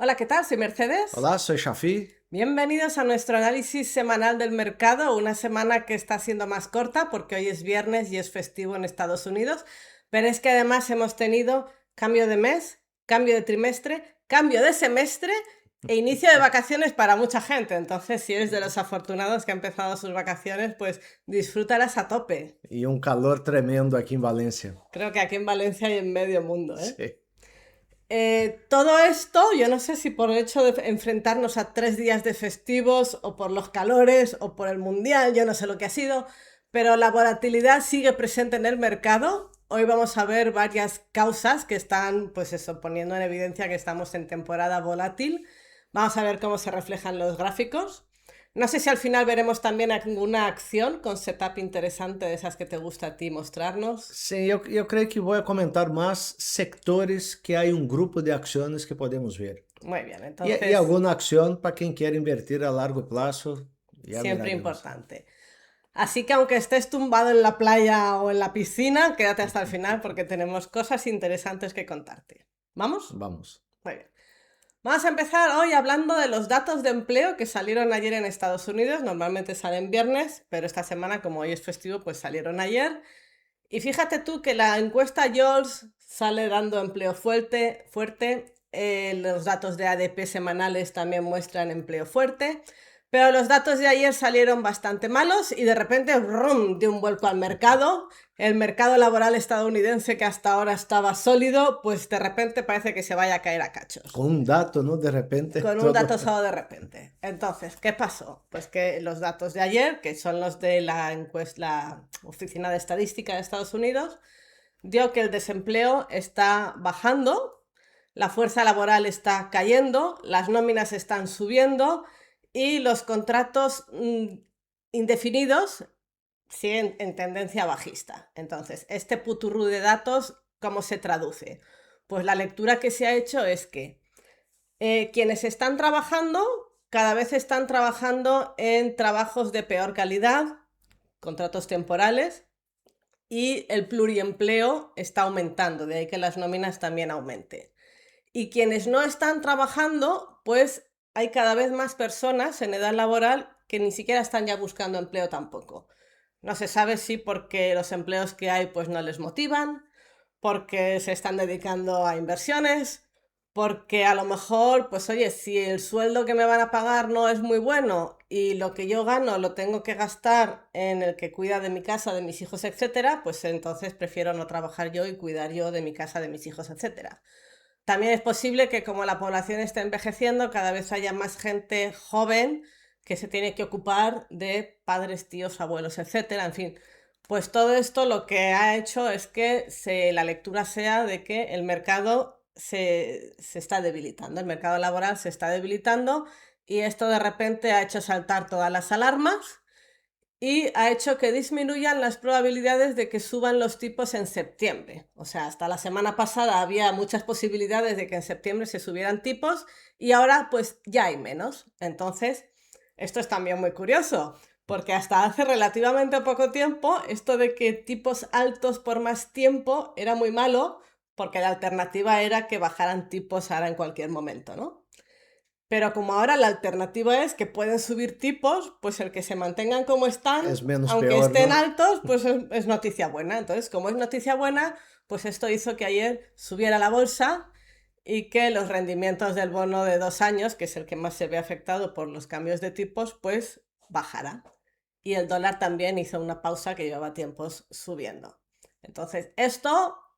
Hola, ¿qué tal? Soy Mercedes. Hola, soy Shafi. Bienvenidos a nuestro análisis semanal del mercado, una semana que está siendo más corta porque hoy es viernes y es festivo en Estados Unidos, pero es que además hemos tenido cambio de mes, cambio de trimestre, cambio de semestre e inicio de vacaciones para mucha gente. Entonces, si eres de los afortunados que ha empezado sus vacaciones, pues disfrútalas a tope. E um calor tremendo aqui em Valência. Creo que aquí en Valencia y en medio mundo, ¿eh? Sim. Todo esto, yo no sé si por el hecho de enfrentarnos a 3 días de festivos o por los calores o por el mundial, yo no sé lo que ha sido, pero la volatilidad sigue presente en el mercado. Hoy vamos a ver varias causas que están, pues eso, poniendo en evidencia que estamos en temporada volátil. Vamos a ver cómo se reflejan los gráficos. No sé si al final veremos también alguna acción con setup interesante de esas que te gusta a ti mostrarnos. Sim, eu creio que vou comentar mais sectores que há um grupo de ações que podemos ver. Muy bien, E entonces, alguma ação para quem quer invertir a largo prazo, já siempre miraremos. importante. Así que aunque estés tumbado en la playa o en la piscina, quédate hasta el final porque tenemos cosas interesantes que contarte. ¿Vamos? Vamos. Muy bien. Vamos a empezar hoy hablando de los datos de empleo que salieron ayer en Estados Unidos. Normalmente salen viernes, pero esta semana, como hoy es festivo, pues salieron ayer. Y fíjate tú que la encuesta JOLTS sale dando empleo fuerte, fuerte. Los datos de ADP semanales también muestran empleo fuerte. Pero los datos de ayer salieron bastante malos y de repente ¡rum!, dio un vuelco al mercado. El mercado laboral estadounidense, que hasta ahora estaba sólido, pues de repente parece que se vaya a caer a cachos. Com dato, não? De repente, Con un todo. dato solo de repente. Entonces, ¿qué pasó? Pues que los datos de ayer, que son los de la Oficina de Estadística de Estados Unidos, dio que el desempleo está bajando, la fuerza laboral está cayendo, las nóminas están subiendo y los contratos indefinidos siguen en tendencia bajista. Entonces, este puturru de datos, ¿cómo se traduce? Pues la lectura que se ha hecho es que quienes están trabajando cada vez están trabajando en trabajos de peor calidad, contratos temporales, y el pluriempleo está aumentando, de ahí que las nóminas también aumenten. Y quienes no están trabajando, pues hay cada vez más personas en edad laboral que ni siquiera están ya buscando empleo tampoco. No se sabe si porque los empleos que hay pues no les motivan, porque se están dedicando a inversiones, porque a lo mejor, pues oye, si el sueldo que me van a pagar no es muy bueno y lo que yo gano lo tengo que gastar en el que cuida de mi casa, de mis hijos, etcétera, pues entonces prefiero no trabajar yo y cuidar yo de mi casa, de mis hijos, etcétera. También es posible que como la población está envejeciendo, cada vez haya más gente joven que se tiene que ocupar de padres, tíos, abuelos, etcétera. En fin, pues todo esto lo que ha hecho es que la lectura sea de que el mercado se está debilitando, el mercado laboral se está debilitando y esto de repente ha hecho saltar todas las alarmas y ha hecho que disminuyan las probabilidades de que suban los tipos en septiembre. O sea, hasta la semana pasada había muchas posibilidades de que en septiembre se subieran tipos y ahora pues ya hay menos. Entonces, esto es también muy curioso, porque hasta hace relativamente poco tiempo esto de que tipos altos por más tiempo era muy malo, porque la alternativa era que bajaran tipos ahora en cualquier momento, ¿no? Pero como ahora la alternativa es que pueden subir tipos, pues el que se mantengan como É están, menos aunque pior, estén não? altos, pues es noticia buena. Entonces, como es noticia buena, pues esto hizo que ayer subiera la bolsa y que los rendimientos del bono de 2 años, que es el que más se ve afectado por los cambios de tipos, pues bajara. Y el dólar también hizo una pausa que llevaba tiempos subiendo. Entonces,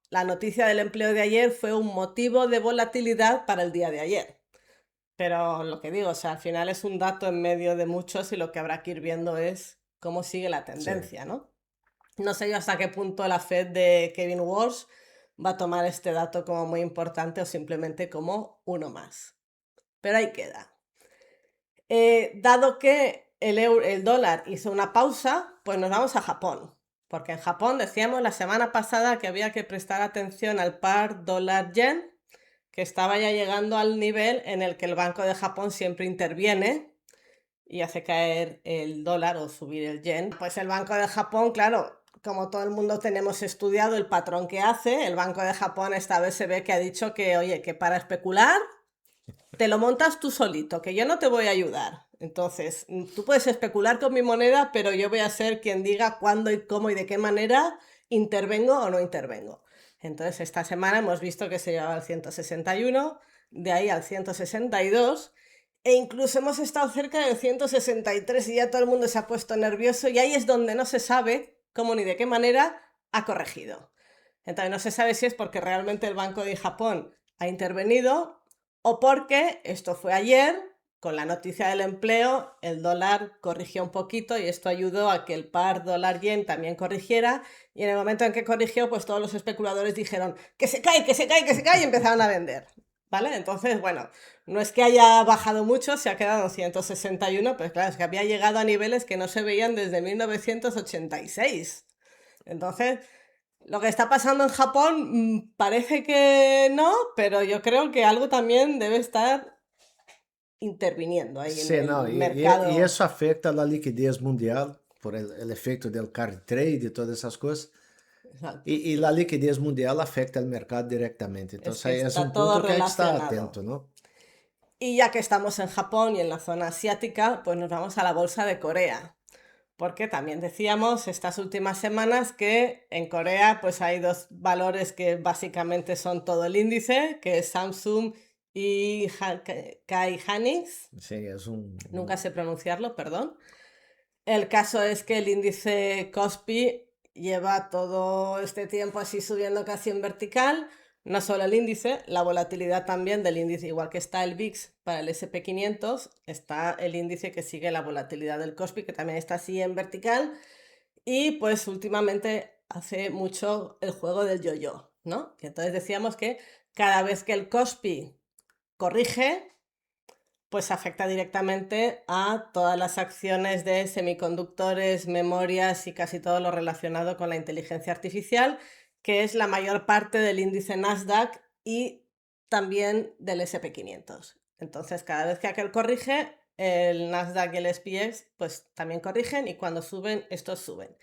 la noticia del empleo de ayer fue un motivo de volatilidad para el día de ayer. Pero lo que digo, o sea, al final es un dato en medio de muchos y lo que habrá que ir viendo es cómo sigue la Sim. tendencia, ¿no? No sé yo hasta qué punto la Fed de Kevin Walsh va a tomar este dato como muy importante o simplemente como uno más. Pero ahí queda. Dado que el dólar hizo una pausa, pues nos vamos a Japón. Porque en Japón decíamos la semana pasada que había que prestar atención al par dólar-yen, que estaba ya llegando al nivel en el que el Banco de Japón siempre interviene y hace caer el dólar o subir el yen. Pues el Banco de Japón, claro, como todo el mundo tenemos estudiado el patrón que hace, el Banco de Japón esta vez se ve que ha dicho que, oye, que para especular te lo montas tú solito, que yo no te voy a ayudar. Entonces, tú puedes especular con mi moneda, pero yo voy a ser quien diga cuándo y cómo y de qué manera intervengo o no intervengo. Entonces, esta semana hemos visto que se llevaba al 161, de ahí al 162, e incluso hemos estado cerca del 163 y ya todo el mundo se ha puesto nervioso y ahí es donde no se sabe cómo ni de qué manera ha corregido. Entonces, no se sabe si es porque realmente el Banco de Japón ha intervenido o porque esto fue ayer, con la noticia del empleo, el dólar corrigió un poquito y esto ayudó a que el par dólar-yen también corrigiera y en el momento en que corrigió, pues todos los especuladores dijeron que se cae, que se cae, que se cae y empezaron a vender. ¿Vale? Entonces, bueno, no es que haya bajado mucho, se ha quedado en 161, pero claro, es que había llegado a niveles que no se veían desde 1986. Entonces, lo que está pasando en Japón parece que no, pero yo creo que algo también debe estar interviniendo ahí en Sí, no, el y mercado. eso afecta a la liquidez mundial por el efecto del carry trade y todas esas cosas. Exacto. Y la liquidez mundial afecta al mercado directamente. Es Entonces que ahí es está un todo punto que hay que estar atento, relacionado. ¿no? Y ya que estamos en Japón y en la zona asiática, pues nos vamos a la bolsa de Corea. Porque también decíamos estas últimas semanas que en Corea pues hay dos valores que básicamente son todo el índice, que es Samsung y Kai Hynix. Sí, es Nunca sé pronunciarlo, perdón. El caso es que el índice Kospi lleva todo este tiempo así subiendo casi en vertical. No solo el índice, la volatilidad también del índice, igual que está el VIX para el SP 500, está el índice que sigue la volatilidad del Kospi, que también está así en vertical. Y pues últimamente hace mucho el juego del yo-yo, ¿no? Y entonces decíamos que cada vez que el Kospi corrige, pues afecta directamente a todas las acciones de semiconductores, memorias y casi todo lo relacionado con la inteligencia artificial, que es la mayor parte del índice Nasdaq y también del SP 500. Entonces, cada vez que aquel corrige, el Nasdaq y el SPX pues también corrigen y cuando suben, estos suben.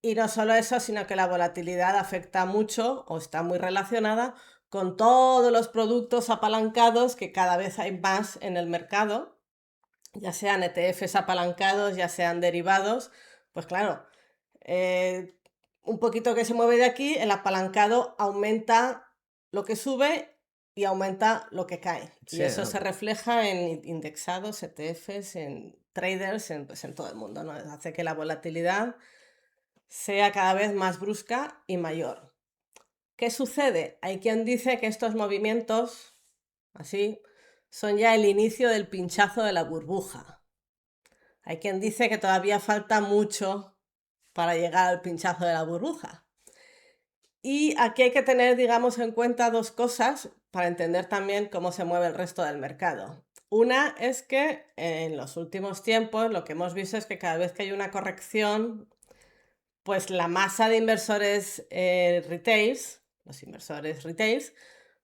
Y no solo eso, sino que la volatilidad afecta mucho o está muy relacionada con todos los productos apalancados que cada vez hay más en el mercado, ya sean ETFs apalancados, ya sean derivados. Pues claro, un poquito que se mueve de aquí, el apalancado aumenta lo que sube y aumenta lo que cae. Sí, Y eso se refleja en indexados, ETFs, en traders, pues en todo el mundo, ¿no? Hace que la volatilidad sea cada vez más brusca y mayor. ¿Qué sucede? Hay quien dice que estos movimientos, así, son ya el inicio del pinchazo de la burbuja. Hay quien dice que todavía falta mucho para llegar al pinchazo de la burbuja. Y aquí hay que tener, digamos, en cuenta dos cosas para entender también cómo se mueve el resto del mercado. Una es que en los últimos tiempos lo que hemos visto es que cada vez que hay una corrección, pues la masa de inversores retails, los inversores retails,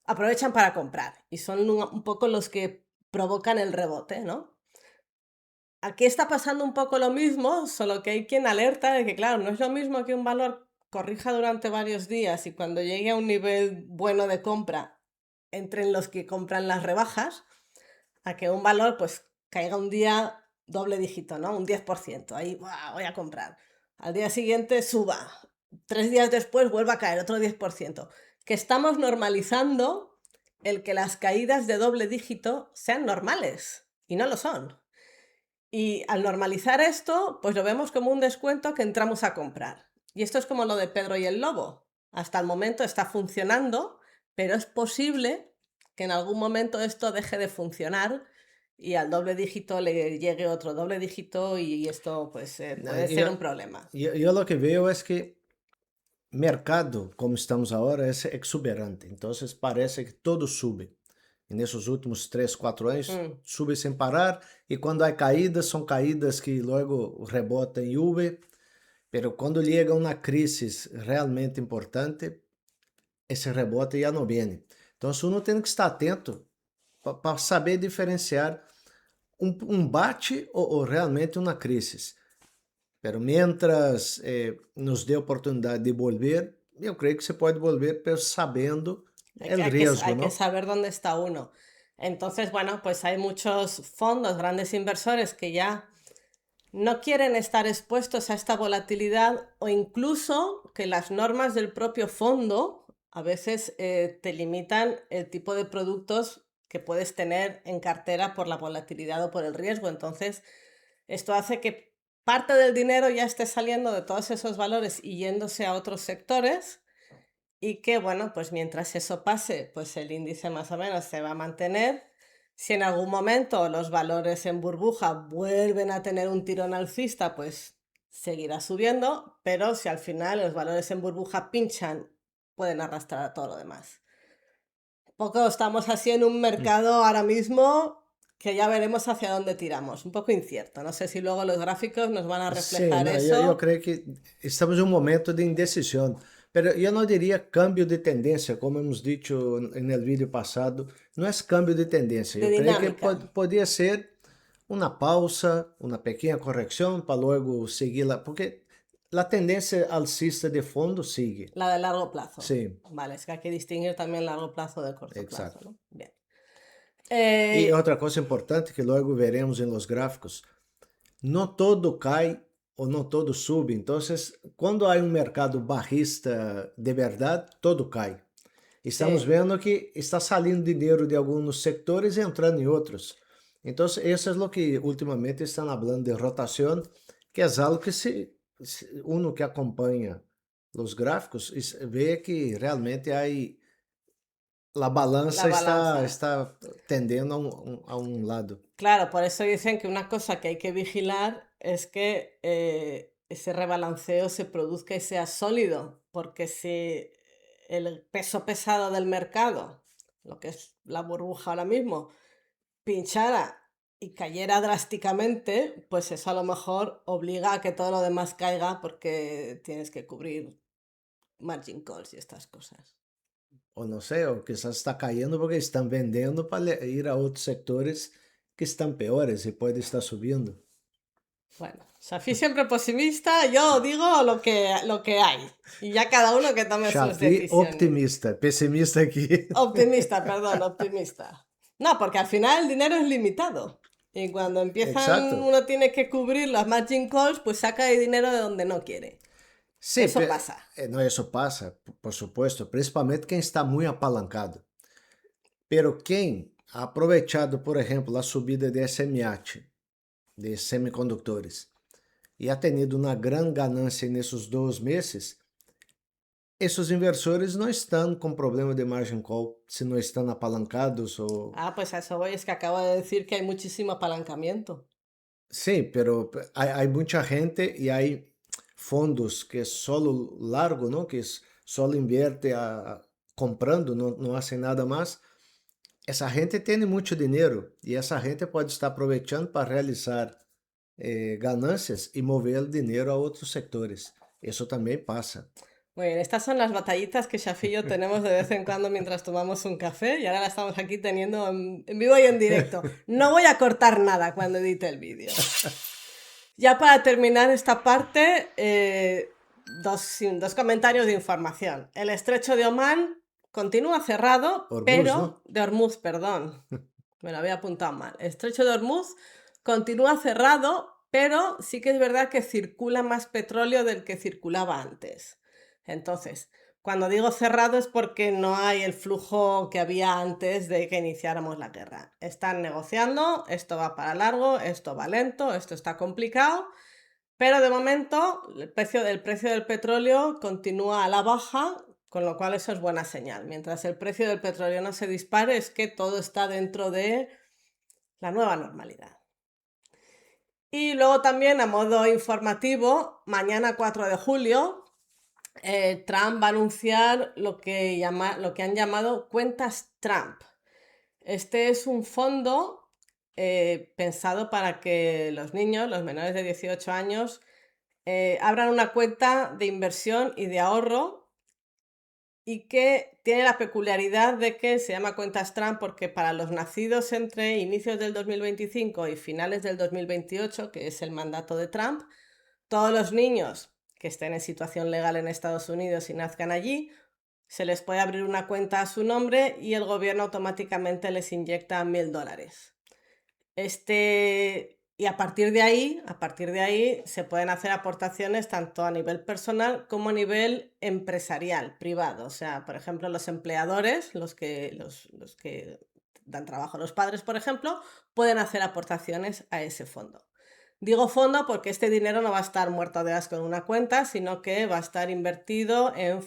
aprovechan para comprar y son un poco los que provocan el rebote, ¿no? Aquí está pasando un poco lo mismo, solo que hay quien alerta de que, claro, no es lo mismo que un valor corrija durante varios días y cuando llegue a un nivel bueno de compra entren los que compran las rebajas, a que un valor pues caiga un día doble dígito, ¿no? Un 10%, ahí ¡buah! Voy a comprar. Al día siguiente suba, 3 días después vuelva a caer otro 10%. Que estamos normalizando el que las caídas de doble dígito sean normales y no lo son. Y al normalizar esto, pues lo vemos como un descuento que entramos a comprar. Y esto es como lo de Pedro y el Lobo. Hasta el momento está funcionando, pero es posible que en algún momento esto deje de funcionar y al doble dígito le llegue otro doble dígito y esto pues puede ser un problema. yo lo que veo es que mercado, como estamos ahora, es exuberante. Entonces parece que todo sube. E nesses últimos 3, 4 anos, Mm, sube sem parar. E quando há caídas, são caídas que logo rebotam em V. Pero quando chega uma crise realmente importante, esse rebote já não vem. Então, uno tem que estar atento para saber diferenciar um bate ou realmente uma crise. Pero mientras nos dê oportunidade de volver, eu creio que você pode volver, pero sabendo Hay, el hay que, riesgo, hay que ¿no? saber dónde está uno. Entonces, bueno, pues hay muchos fondos, grandes inversores que ya no quieren estar expuestos a esta volatilidad o incluso que las normas del propio fondo a veces te limitan el tipo de productos que puedes tener en cartera por la volatilidad o por el riesgo. Entonces, esto hace que parte del dinero ya esté saliendo de todos esos valores y yéndose a otros sectores y que, bueno, pues mientras eso pase, pues el índice más o menos se va a mantener. Si en algún momento los valores en burbuja vuelven a tener un tirón alcista, pues seguirá subiendo, pero si al final los valores en burbuja pinchan, pueden arrastrar a todo lo demás. Poco estamos así en un Mm. mercado ahora mismo que ya veremos hacia dónde tiramos. Un poco incierto. No sé si luego los gráficos nos van a Sim, reflejar não, eu eso. creio que estamos em um momento de indecisão. Pero eu não diria cambio de tendência, como hemos dicho no vídeo passado, não é cambio de tendência. De Eu creio que dinámica. poderia ser uma pausa, uma pequena correção para logo seguir lá, porque a tendência alcista de fundo sigue. La de largo plazo. Sim, Vale, es que hay que distinguir también largo plazo de corto plazo, exato. ¿no? Bien. E Eh, outra coisa importante que logo veremos em los gráficos, não todo cai ou não todo sube. Então, quando há um mercado barrista de verdade, todo cai. Estamos sí, vendo que está saindo dinheiro de alguns setores e entrando em outros. Então, isso é o que ultimamente estão falando de rotação, que é algo que se uno que acompanha os gráficos vê que realmente há a la balança balanza. está tendendo a um lado. Claro, por eso dicen que una cosa que hay que vigilar es que ese rebalanceo se produzca y sea sólido, porque si el peso pesado del mercado, lo que es la burbuja ahora mismo, pinchara y cayera drásticamente, pues eso a lo mejor obliga a que todo lo demás caiga porque tienes que cubrir margin calls y estas cosas. Ou não sei, ou quizás está caindo porque estão vendendo para ir a outros setores que estão piores e pode estar subindo. Bueno, Safi siempre pesimista, yo digo lo que hay y ya cada uno que tome sus Xavi decisiones. optimista, pessimista aqui. Optimista, perdón, optimista. No, porque al final el dinero es limitado. Y cuando empiezan, Exato. uno tiene que cubrir las margin calls, pues saca el dinero de donde no quiere. Sim, Eso pasa. não, isso passa, por supuesto, principalmente quem está muito apalancado. Pero quem ha aproveitado, por exemplo, a subida de SMH, de semicondutores, e ha tenido uma grande ganância nesses 2 meses, esses inversores não estão com problema de margin call, se não estão apalancados ou... Ah, pues a eso voy, es que acabo de decir que hay muchísimo apalancamiento. Sim, pero há muita gente e há fondos que solo largo, não? Que solo invierte comprando, não hacen nada mais. Essa gente tem muito dinheiro e essa gente pode estar aproveitando para realizar ganâncias e mover o dinheiro a outros sectores. Isso também passa. Muy bien, estas son las batallitas que Shafi y yo tenemos de vez en cuando mientras tomamos un café y ahora la estamos aquí teniendo en vivo y en directo. No voy a cortar nada cuando edite el vídeo. Ya para terminar esta parte, dos comentarios de información. El estrecho de Omán continúa cerrado, Hormuz, não? pero... De Hormuz, perdón. Me lo había apuntado mal. El estrecho de Hormuz continúa cerrado, pero sí que es verdad que circula más petróleo del que circulaba antes. Entonces, cuando digo cerrado es porque no hay el flujo que había antes de que iniciáramos la guerra. Están negociando, esto va para largo, esto va lento, esto está complicado, pero de momento el precio del petróleo continúa a la baja, con lo cual eso es buena señal. Mientras el precio del petróleo no se dispare, es que todo está dentro de la nueva normalidad. Y luego también a modo informativo, mañana 4 de julio, Trump va a anunciar lo que han llamado cuentas Trump. Este es un fondo pensado para que los niños, los menores de 18 años, abran una cuenta de inversión y de ahorro y que tiene la peculiaridad de que se llama cuentas Trump porque para los nacidos entre inicios del 2025 y finales del 2028, que es el mandato de Trump, todos los niños que estén en situación legal en Estados Unidos y nazcan allí se les puede abrir una cuenta a su nombre y el gobierno automáticamente les inyecta $1000. Y a partir de ahí se pueden hacer aportaciones tanto a nivel personal como a nivel empresarial, privado. O sea, por ejemplo, los empleadores, los que dan trabajo a los padres, por ejemplo, pueden hacer aportaciones a ese fondo. Digo fondo porque este dinero no va a estar muerto de asco en una cuenta, sino que va a estar invertido en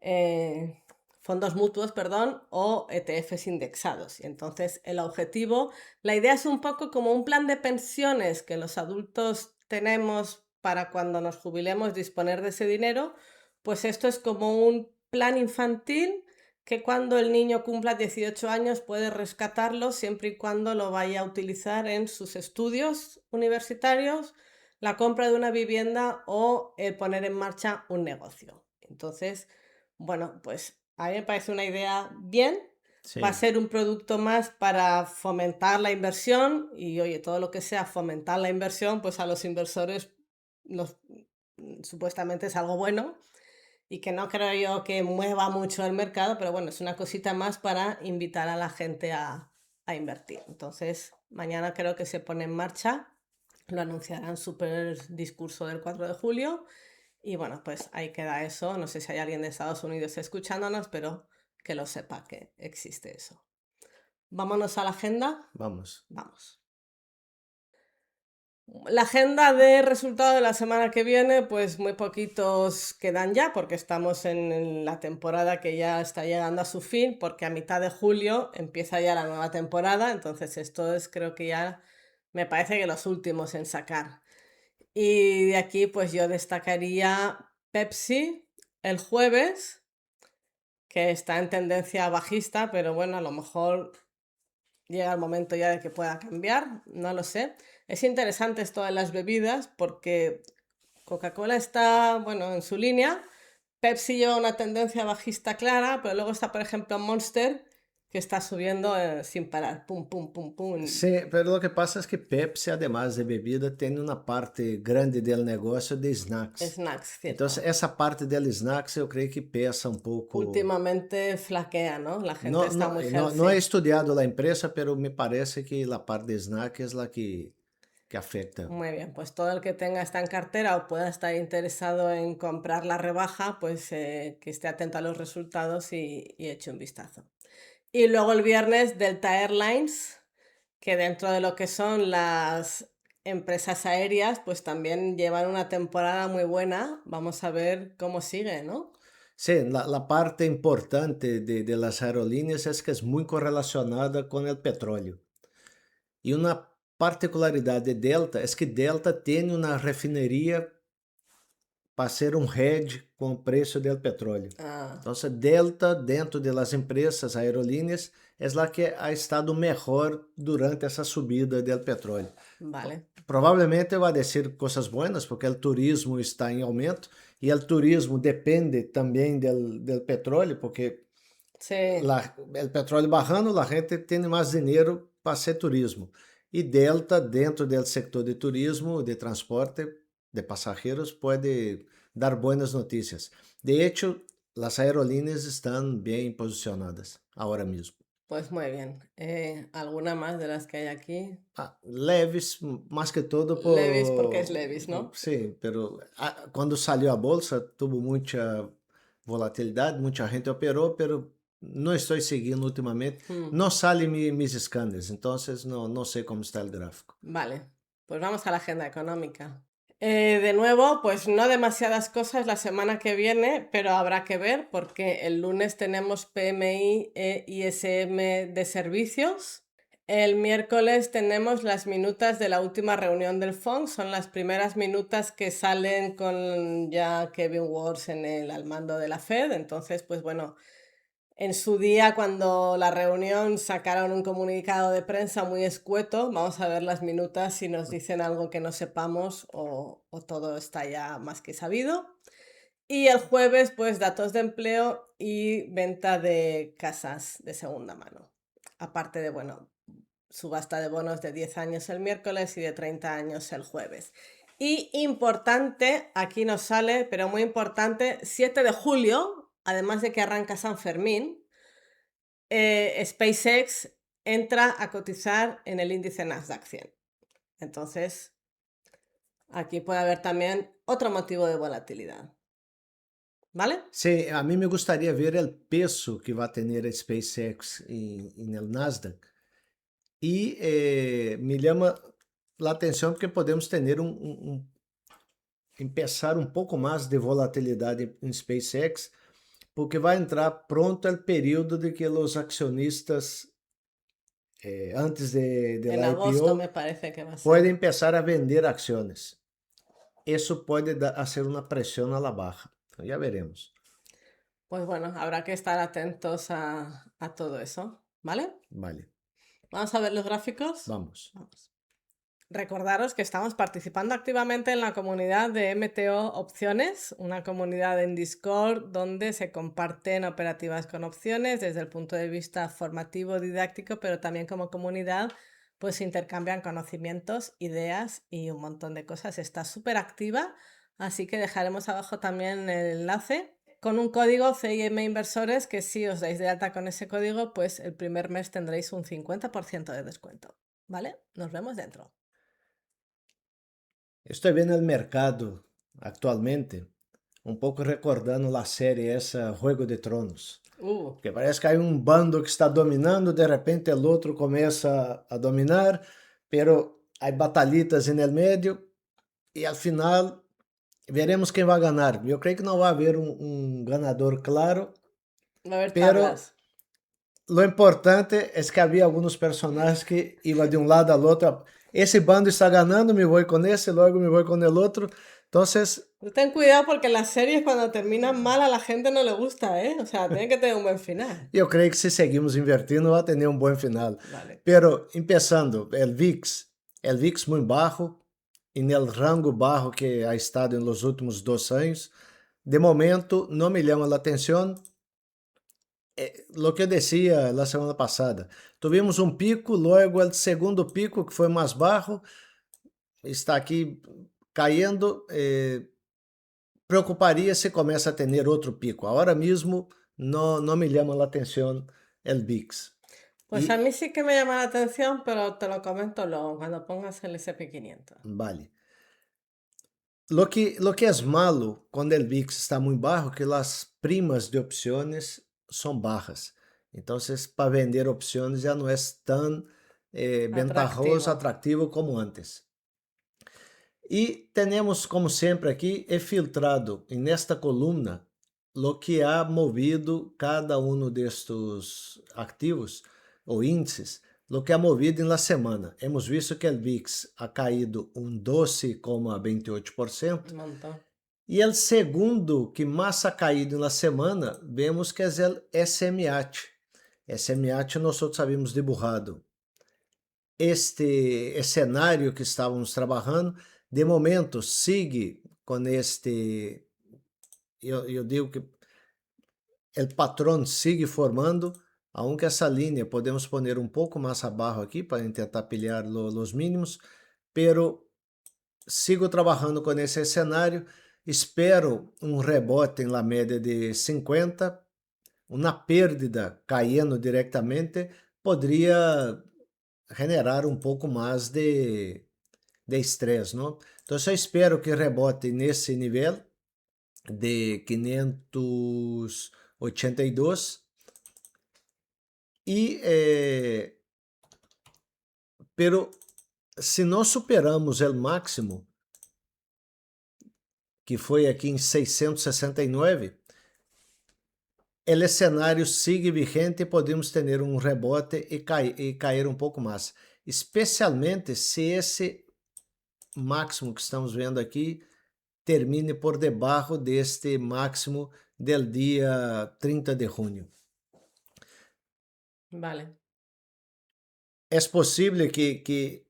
eh, fondos mutuos, perdón, o ETFs indexados. Y entonces el objetivo, la idea es un poco como un plan de pensiones que los adultos tenemos para cuando nos jubilemos disponer de ese dinero, pues esto es como un plan infantil que cuando el niño cumpla 18 años puede rescatarlo siempre y cuando lo vaya a utilizar en sus estudios universitarios, la compra de una vivienda o el poner en marcha un negocio. Entonces, bueno, pues a mí me parece una idea bien. Va a Sí. ser un producto más para fomentar la inversión y, oye, todo lo que sea fomentar la inversión, pues a los inversores supuestamente es algo bueno y que no creo yo que mueva mucho el mercado, pero bueno, es una cosita más para invitar a la gente a invertir. Entonces, mañana creo que se pone en marcha, lo anunciarán super discurso del 4 de julio y bueno, pues ahí queda eso. No sé si hay alguien de Estados Unidos escuchándonos, pero que lo sepa que existe eso. Vámonos a la agenda. Vamos. Vamos. La agenda de resultado de la semana que viene, pues muy poquitos quedan ya, porque estamos en la temporada que ya está llegando a su fin, porque a mitad de julio empieza ya la nueva temporada, entonces esto es, creo que ya me parece que los últimos en sacar. Y de aquí, pues yo destacaría Pepsi el jueves, que está en tendencia bajista, pero bueno, a lo mejor llega el momento ya de que pueda cambiar, no lo sé. Es interesante esto de las bebidas porque Coca-Cola está, bueno, en su línea, Pepsi lleva una tendencia bajista clara, pero luego está, por ejemplo, Monster, que está subiendo sin parar, pum, pum, pum, pum, Sí, pero lo que pasa es que Pepsi, además de bebida, tiene una parte grande del negocio de snacks. snacks, Entonces, cierto. esa parte del snacks yo creo que pesa un poco. Últimamente flaquea, ¿no? La gente No, está no, muy no he healthy. estudiado la empresa, pero me parece que la parte de snack es la que afecta. Muy bien, pues todo el que tenga esta en cartera o pueda estar interesado en comprar la rebaja, pues que esté atento a los resultados y eche un vistazo. Y luego el viernes Delta Airlines, que dentro de lo que son las empresas aéreas, pues también llevan una temporada muy buena. Vamos a ver cómo sigue, ¿no? Sí, la parte importante de las aerolíneas es que es muy correlacionada con el petróleo. Y una particularidad de Delta es que Delta tiene una refinería para ser um hedge com o preço do petróleo. Ah, Então, Delta, dentro das empresas aerolíneas, é a que ha estado melhor durante essa subida do petróleo. vale. Provavelmente vai dizer coisas boas, porque o turismo está em aumento e o turismo depende também do petróleo, porque Sí, o petróleo barrando, a gente tem mais dinheiro para ser turismo. E Delta, dentro do setor de turismo, de transporte de pasajeros, pode dar boas notícias. De hecho, as aerolíneas estão bem posicionadas agora mesmo. pues muy bien. ¿Alguna más de las que hay aquí? Leves, mais que todo Levis, porque es Levis, ¿no? sim, pero quando saiu a bolsa, tuvo muita volatilidade, muita gente operou, pero não estou seguindo ultimamente. Hmm. Não salen mis escândalos, então não sei como está o gráfico. Vale, pues vamos a la agenda económica. De nuevo, pues no demasiadas cosas la semana que viene, pero habrá que ver porque el lunes tenemos PMI e ISM de servicios. El miércoles tenemos las minutas de la última reunión del FONC, son las primeras minutas que salen con ya Kevin Warsh al mando de la Fed. Entonces, pues bueno, en su día, cuando la reunión sacaron un comunicado de prensa muy escueto, vamos a ver las minutas si nos dicen algo que no sepamos o todo está ya más que sabido. Y el jueves, pues datos de empleo y venta de casas de segunda mano. Aparte de, bueno, subasta de bonos de 10 años el miércoles y de 30 años el jueves. Y importante, aquí nos sale, pero muy importante, 7 de julio, además de que arranca San Fermín, SpaceX entra a cotizar en el índice Nasdaq 100. Entonces, aquí puede haber también otro motivo de volatilidad. ¿Vale? Sí, a mí me gustaría ver el peso que va a tener SpaceX en el Nasdaq. Y me llama la atención porque podemos tener empezar um pouco mais de volatilidade em SpaceX, porque vai entrar pronto o período de que os acionistas, antes de En la agosto me IPO, parece que va a ser. podem começar a vender ações. Isso pode hacer uma pressão a la baja. Ya veremos. Pues bueno, habrá que estar atentos a todo eso, ¿vale? Vale, Vamos a ver los gráficos. vamos. Vamos. Recordaros que estamos participando activamente en la comunidad de MTO Opciones, una comunidad en Discord donde se comparten operativas con opciones desde el punto de vista formativo, didáctico, pero también como comunidad pues se intercambian conocimientos, ideas y un montón de cosas. Está súper activa, así que dejaremos abajo también el enlace con un código CIM Inversores que si os dais de alta con ese código, pues el primer mes tendréis un 50% de descuento. ¿Vale? Nos vemos dentro. Estou vendo o mercado atualmente, um pouco recordando a série essa Juego de Tronos. Porque parece que hay um bando que está dominando, de repente o outro começa a dominar, pero há batalhitas no meio e al final veremos quem vai ganhar. Eu creio que não vai haver um ganador claro, Va a haber pero tablas. lo importante é que havia alguns personagens que iam de um lado ao outro. Esse bando está ganhando, me vou com esse, logo me vou com o outro. Entonces, ten cuidado porque las series cuando terminan mal a la gente no le gusta, ¿eh? O sea, tiene que tener un buen final. eu creio que se seguimos invertindo vai ter um bom final. Vale. Pero, empezando, o VIX muito baixo, e no rango baixo que ha estado nos últimos 2 anos. De momento, não me chama a atenção. Lo que eu decía la semana passada, tivemos um pico, logo o segundo pico, que foi mais baixo, está aqui caindo. Preocuparia se começa a ter outro pico. Agora mesmo não me chama a atenção o VIX. Pues a mí sí que me llama la atención, pero te lo comento luego, cuando pongas el SP500. Vale. Lo que é malo quando o VIX está muito baixo, que as primas de opções são bajas. Então, para vender opções já não é tão ventajoso, atrativo como antes. E temos, como sempre aqui, filtrado nesta coluna o que ha movido cada um destes ativos ou índices, o que ha movido na semana. Hemos visto que o VIX ha caído 12,28%. E o segundo que mais ha caído na semana, vemos que é o SMH. SMH nós havíamos dibujado este cenário que estávamos trabalhando. De momento, sigue com este, eu digo que o patrão sigue formando, aunque essa linha podemos poner um pouco mais abaixo aqui para tentar pilhar os mínimos, pero sigo trabalhando com esse cenário, espero um rebote na média de 50, uma perda caindo diretamente, poderia generar um pouco mais de estresse, não? Então, eu espero que rebote nesse nível de 582 pero se nós superamos o máximo, que foi aqui em 669, o cenário sigue vigente e podemos ter um rebote e cair um pouco mais, especialmente se esse máximo que estamos vendo aqui termine por debaixo deste máximo del dia 30 de junho. Vale. É possível que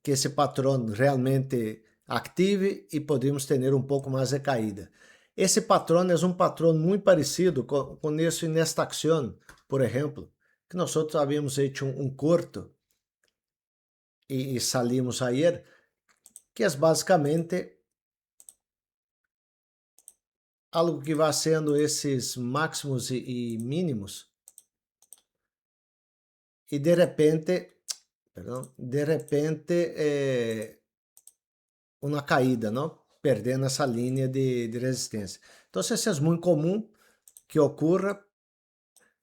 esse patrão realmente active e podemos ter um pouco mais de caída. Esse patrão é um patrão muito parecido com isso nesta ação, por exemplo, que nós havíamos feito um corto e salimos ayer, que é basicamente algo que vai sendo esses máximos e mínimos, e de repente uma caída, não? Perdendo essa linha de resistência. Então, isso é muito comum que ocorra.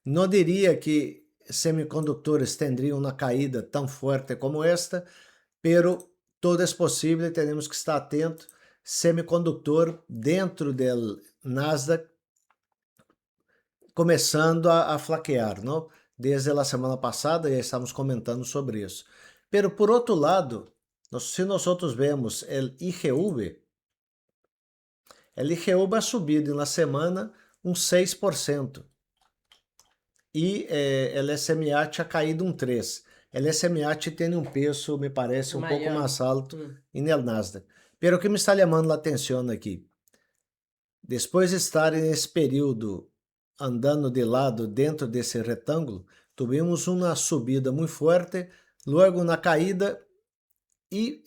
Não diria que semicondutores teriam uma caída tão forte como esta, pero todo é possível e temos que estar atentos. Semicondutor dentro do Nasdaq começando a flaquear, não? Desde a semana passada já estamos comentando sobre isso. Pero por outro lado, se nós vemos o IGV ha subido na semana 6%. E o SMH ha caído 3%. O SMH tem um peso, me parece, um pouco mais alto no Nasdaq. Pero o que me está chamando a atenção aqui, depois de estar nesse período andando de lado dentro desse retângulo, tivemos uma subida muito forte, logo na caída e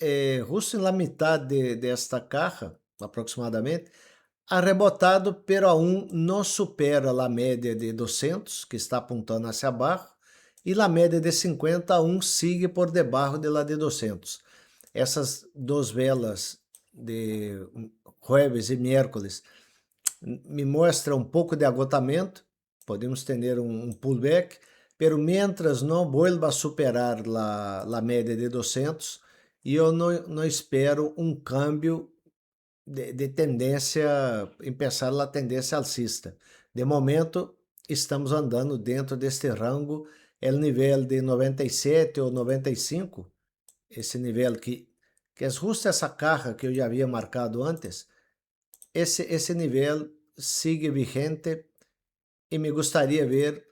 justo na metade desta caja, aproximadamente, ha rebotado, pero aún não supera a média de 200, que está apontando hacia abaixo, e a média de 50 aún sigue por debaixo de la de 200. Essas duas velas de jueves e miércoles me mostra um pouco de agotamento, podemos ter um pullback, pero mientras não vuelva a superar a média de 200, eu não espero um câmbio de tendência, empezar a tendência alcista. De momento, estamos andando dentro deste rango, o nível de 97 ou 95, esse nível que é justo essa caja que eu já havia marcado antes, esse nível sigue vigente e me gostaria ver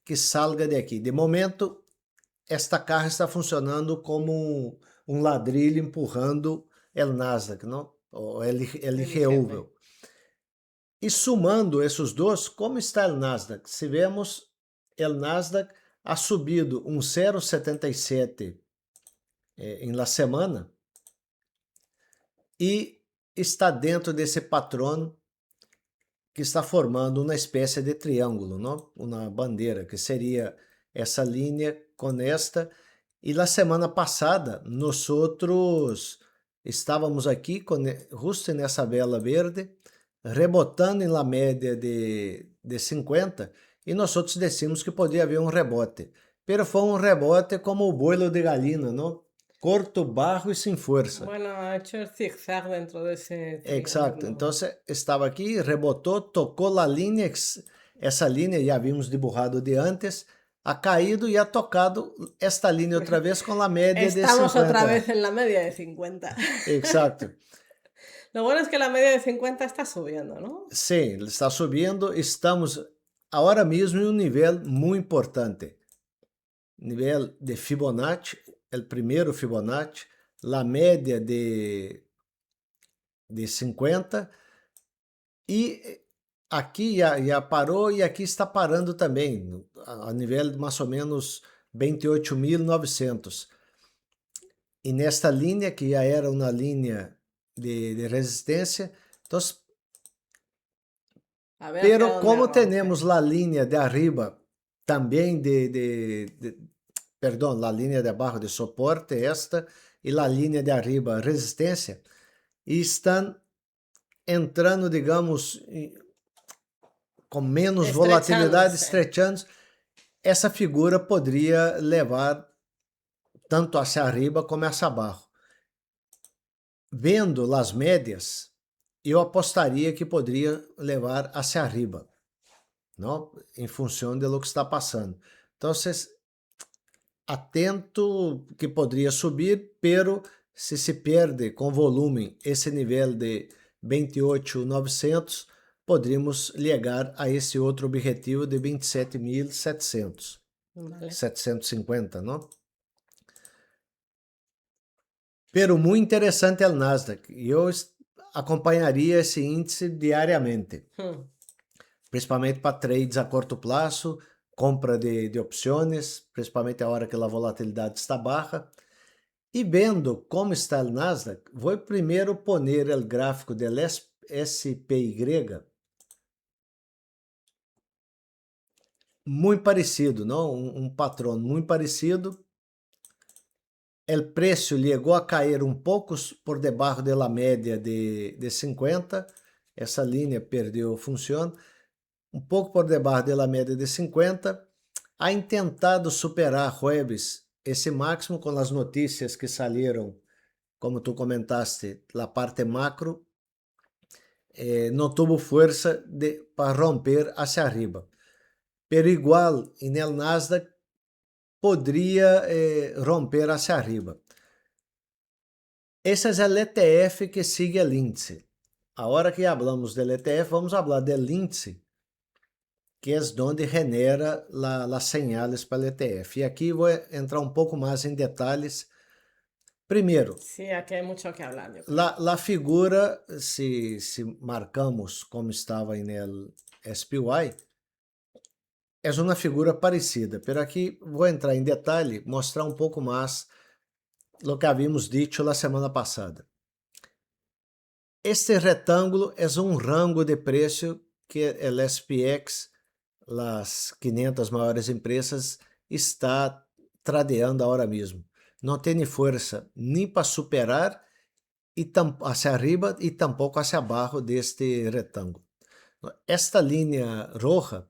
que salga de aqui. De momento, esta caja está funcionando como um ladrilho empurrando o Nasdaq, não? O LGV. E sumando esses dois, como está o Nasdaq? Se vemos, o Nasdaq ha subido 0,77 em la semana e está dentro desse patrão que está formando uma espécie de triângulo, não? Uma bandeira, que seria essa linha com esta. E na semana passada, nós estávamos aqui justo nessa vela verde, rebotando na média de 50, e nós decidimos que podia haver um rebote. Pero foi um rebote como o vuelo de galinha, não? Corto, bajo e sem força. Bueno, ha hecho el zigzag dentro de ese triángulo. Exacto, então estava aqui, rebotou, tocou a linha, essa linha já havíamos dibujado de antes, ha caído e ha tocado esta linha outra vez com a média de 50. Estamos otra vez en la media de 50. Exacto. Lo bueno es que la media de 50 está subiendo, ¿no? Sim, está subindo. Estamos agora mesmo em um nível muito importante. Nível de Fibonacci, o primeiro Fibonacci, a média de 50. E aqui já parou e aqui está parando também, a nível de mais ou menos 28.900. E nesta linha, que já era uma linha de resistência, então, pero como temos a linha de arriba também perdão, a linha de abaixo de suporte, esta, e a linha de arriba resistência, e estão entrando, digamos, com menos volatilidade, estrechando, essa figura poderia levar tanto hacia arriba como hacia abaixo. Vendo as médias, eu apostaria que poderia levar hacia arriba, não? Em função de lo que está passando. Então, atento que poderia subir, pero se perde com volume esse nível de 28.900, poderíamos chegar a esse outro objetivo de 27.700. Vale. 750, não? Pero muito interessante o Nasdaq. Eu acompanharia esse índice diariamente. Principalmente para trades a curto prazo, compra de opções, principalmente a hora que a volatilidade está baixa. E vendo como está o Nasdaq, vou primeiro poner o gráfico do SPY muy parecido, ¿no? Un patrón muy parecido. El precio llegó a caer un poco por debajo de la media de 50. Essa linha perdeu função. Um pouco por debaixo da média de 50. Ha intentado superar jueves esse máximo com as notícias que saíram, como tu comentaste, a parte macro. Não tuvo força para romper hacia arriba. Pero igual, en el Nasdaq podría romper hacia arriba. Esse é o ETF que sigue o índice. Agora que falamos do ETF, vamos falar do índice, que é onde genera as señales para o ETF. E aqui vou entrar um pouco mais em detalhes. Primeiro, Sí, aquí hay mucho que hablar, yo creo. la figura, se marcamos como estava no SPY, é uma figura parecida, pero aqui vou entrar em detalhe, mostrar um pouco mais o que havíamos dito na semana passada. Este retângulo é um rango de preço que o SPX, as 500 maiores empresas, está tradeando agora mesmo. Não tem força nem para superar hacia arriba e tampouco hacia abaixo deste retângulo. Esta linha roja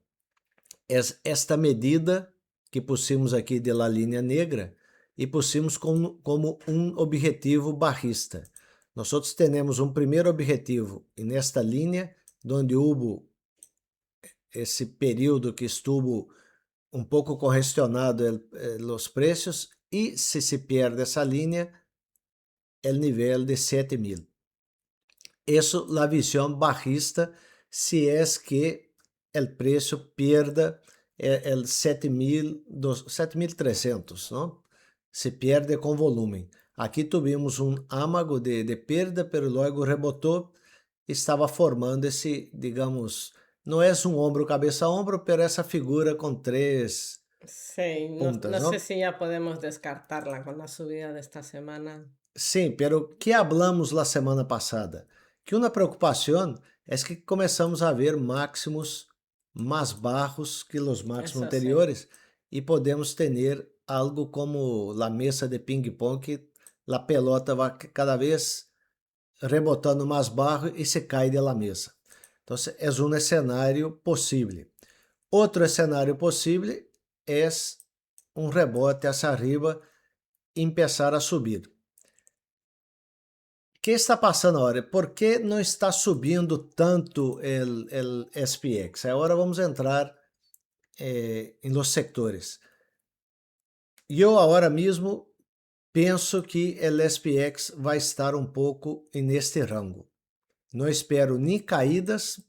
é esta medida que pusimos aqui de la linha negra e pusimos como um objetivo barrista. Nós temos um primeiro objetivo nesta linha, onde houve esse período que estuvo um pouco congestionado os preços, e se perde essa linha, o nível de 7.000. Isso a visão barrista, se é que o preço perda el 7.300, não? Se perde com volume. Aqui tivemos um âmago de perda, pero logo rebotou, estava formando esse, digamos, não é um ombro, cabeça a ombro, pero essa figura com três Sí, puntas, no ¿no? sé si ya podemos descartarla con la subida de esta semana. Sim, pero que hablamos la semana passada? Que uma preocupação é que começamos a ver máximos mais baixos que os máximos Eso sí. anteriores e podemos ter algo como a mesa de ping-pong, que a pelota vai cada vez rebotando mais baixo e se cai de la mesa. Então, é um cenário possível. Outro cenário possível é um rebote hacia arriba e começar a subir. O que está passando agora? Por que não está subindo tanto o SPX? Agora vamos entrar em los sectores. Eu agora mesmo penso que o SPX vai estar um pouco neste rango. Não espero nem caídas,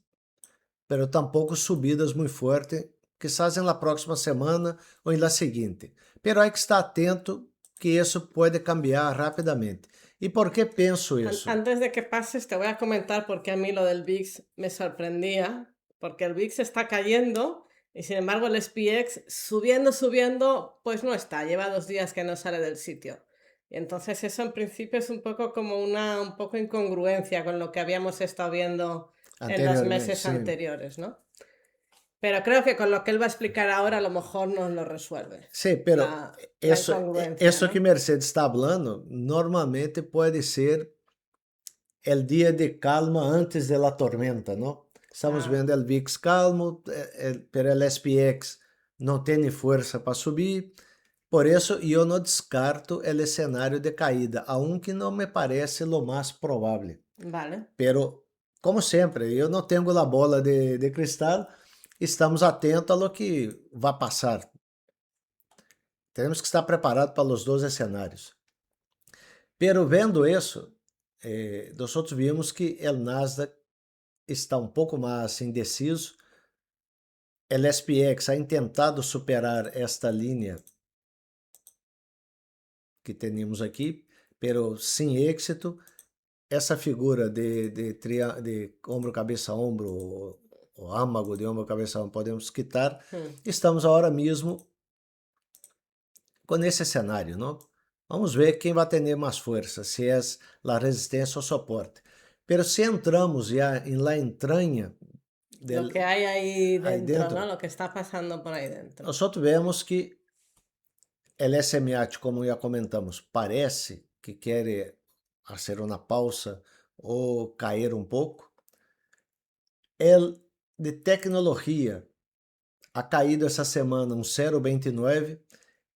pero tampouco subidas muito fortes, quizás na próxima semana ou na seguinte. Pero hay que estar atento, que isso pode cambiar rapidamente. ¿Y por qué pienso eso? Antes de que pases, te voy a comentar por qué a mí lo del VIX me sorprendía, porque el VIX está cayendo y sin embargo el SPX subiendo, pues no está, lleva 2 días que no sale del sitio. Y entonces eso en principio es un poco como un poco incongruencia con lo que habíamos estado viendo en los meses Sí. anteriores, ¿no? Pero creo que con lo que él va a explicar ahora a lo mejor nos lo resuelve. Sí, pero La eso incongruencia, ¿no? que Mercedes está hablando normalmente puede ser el día de calma antes de la tormenta, ¿no? Estamos vendo el VIX calmo, pero el SPX não tem força para subir. Por isso, eu não descarto o cenário de caída, aunque não me parece o mais provável. Vale. Pero, como sempre, eu não tenho a bola de cristal, estamos atentos a lo que vai passar. Temos que estar preparados para os dois cenários. Pero vendo isso, nós vimos que o Nasdaq está um pouco mais indeciso. O SPX ha tentado superar esta linha que temos aqui, pero sem êxito. Essa figura de ombro, cabeça, ombro, o âmago de ombro, cabeça, ombro, podemos quitar. Estamos agora mesmo com esse cenário, não? Vamos ver quem vai ter mais força, se é a resistência ou suporte. Pero se entramos já em la entranha, Lo que hay ahí ahí dentro, dentro. ¿no? Lo que está pasando por ahí dentro. Nosotros vemos que el SMH, como ya comentamos, parece que quiere hacer una pausa o caer un poco. El de tecnologia ha caído essa semana um 0,29,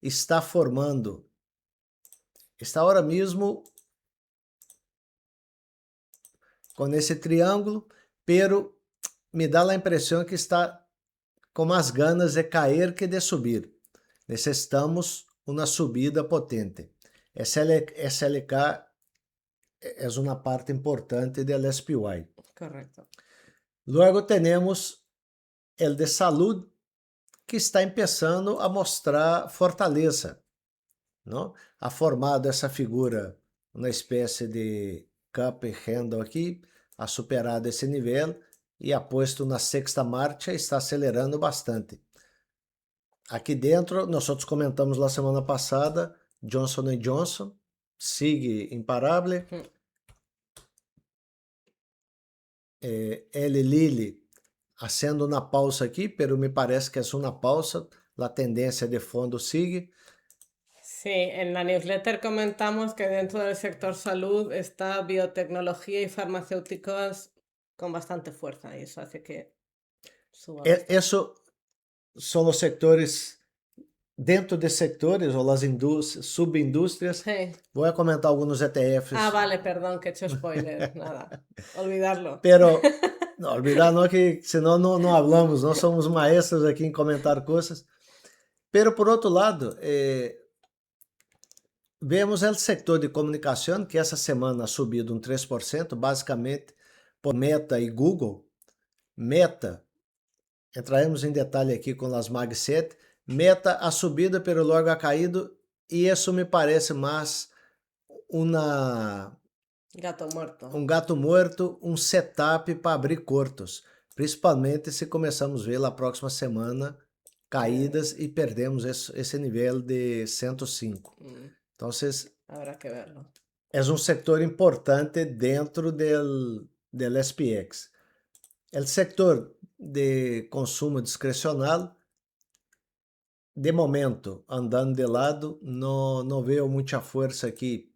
está formando, está agora mesmo com esse triângulo, pero me dá a impressão que está com mais ganas de cair que de subir. Necessitamos uma subida potente. SLK é uma parte importante do SPY. Correcto. Luego temos o de saúde, que está começando a mostrar fortaleza, não? Ha formado essa figura, uma espécie de cup handle aqui, ha superado esse nível e ha posto na sexta marcha e está acelerando bastante. Aqui dentro, nós comentamos na semana passada, Johnson & Johnson sigue imparável. Eli Lilly haciendo uma pausa aqui, pero me parece que é uma pausa, a tendência de fundo sigue. Sí, en la newsletter comentamos que dentro del sector salud está biotecnología y farmacéuticos con bastante fuerza y eso hace que suba bastante. Isso são os setores, dentro de sectores ou as subindústrias. Sí. Vou comentar alguns ETFs. Ah, vale, perdón, que he hecho spoiler. Nada, olvidarlo. Pero, não, olvidar não, que senão não hablamos, nós somos maestros aqui em comentar coisas. Pero, por outro lado, vemos o setor de comunicação, que essa semana ha subido 3%, basicamente por Meta e Google. Meta, entraremos em detalhe aqui com as Mag 7. Meta a subida, pero logo ha caído, e isso me parece mais Gato muerto. gato morto, um setup para abrir cortos, principalmente se começamos a ver na próxima semana caídas e perdemos esse nível de 105. Então, habrá que verlo. É um setor importante dentro do SPX. O setor de consumo discrecional, de momento, andando de lado, não vejo muita força aqui,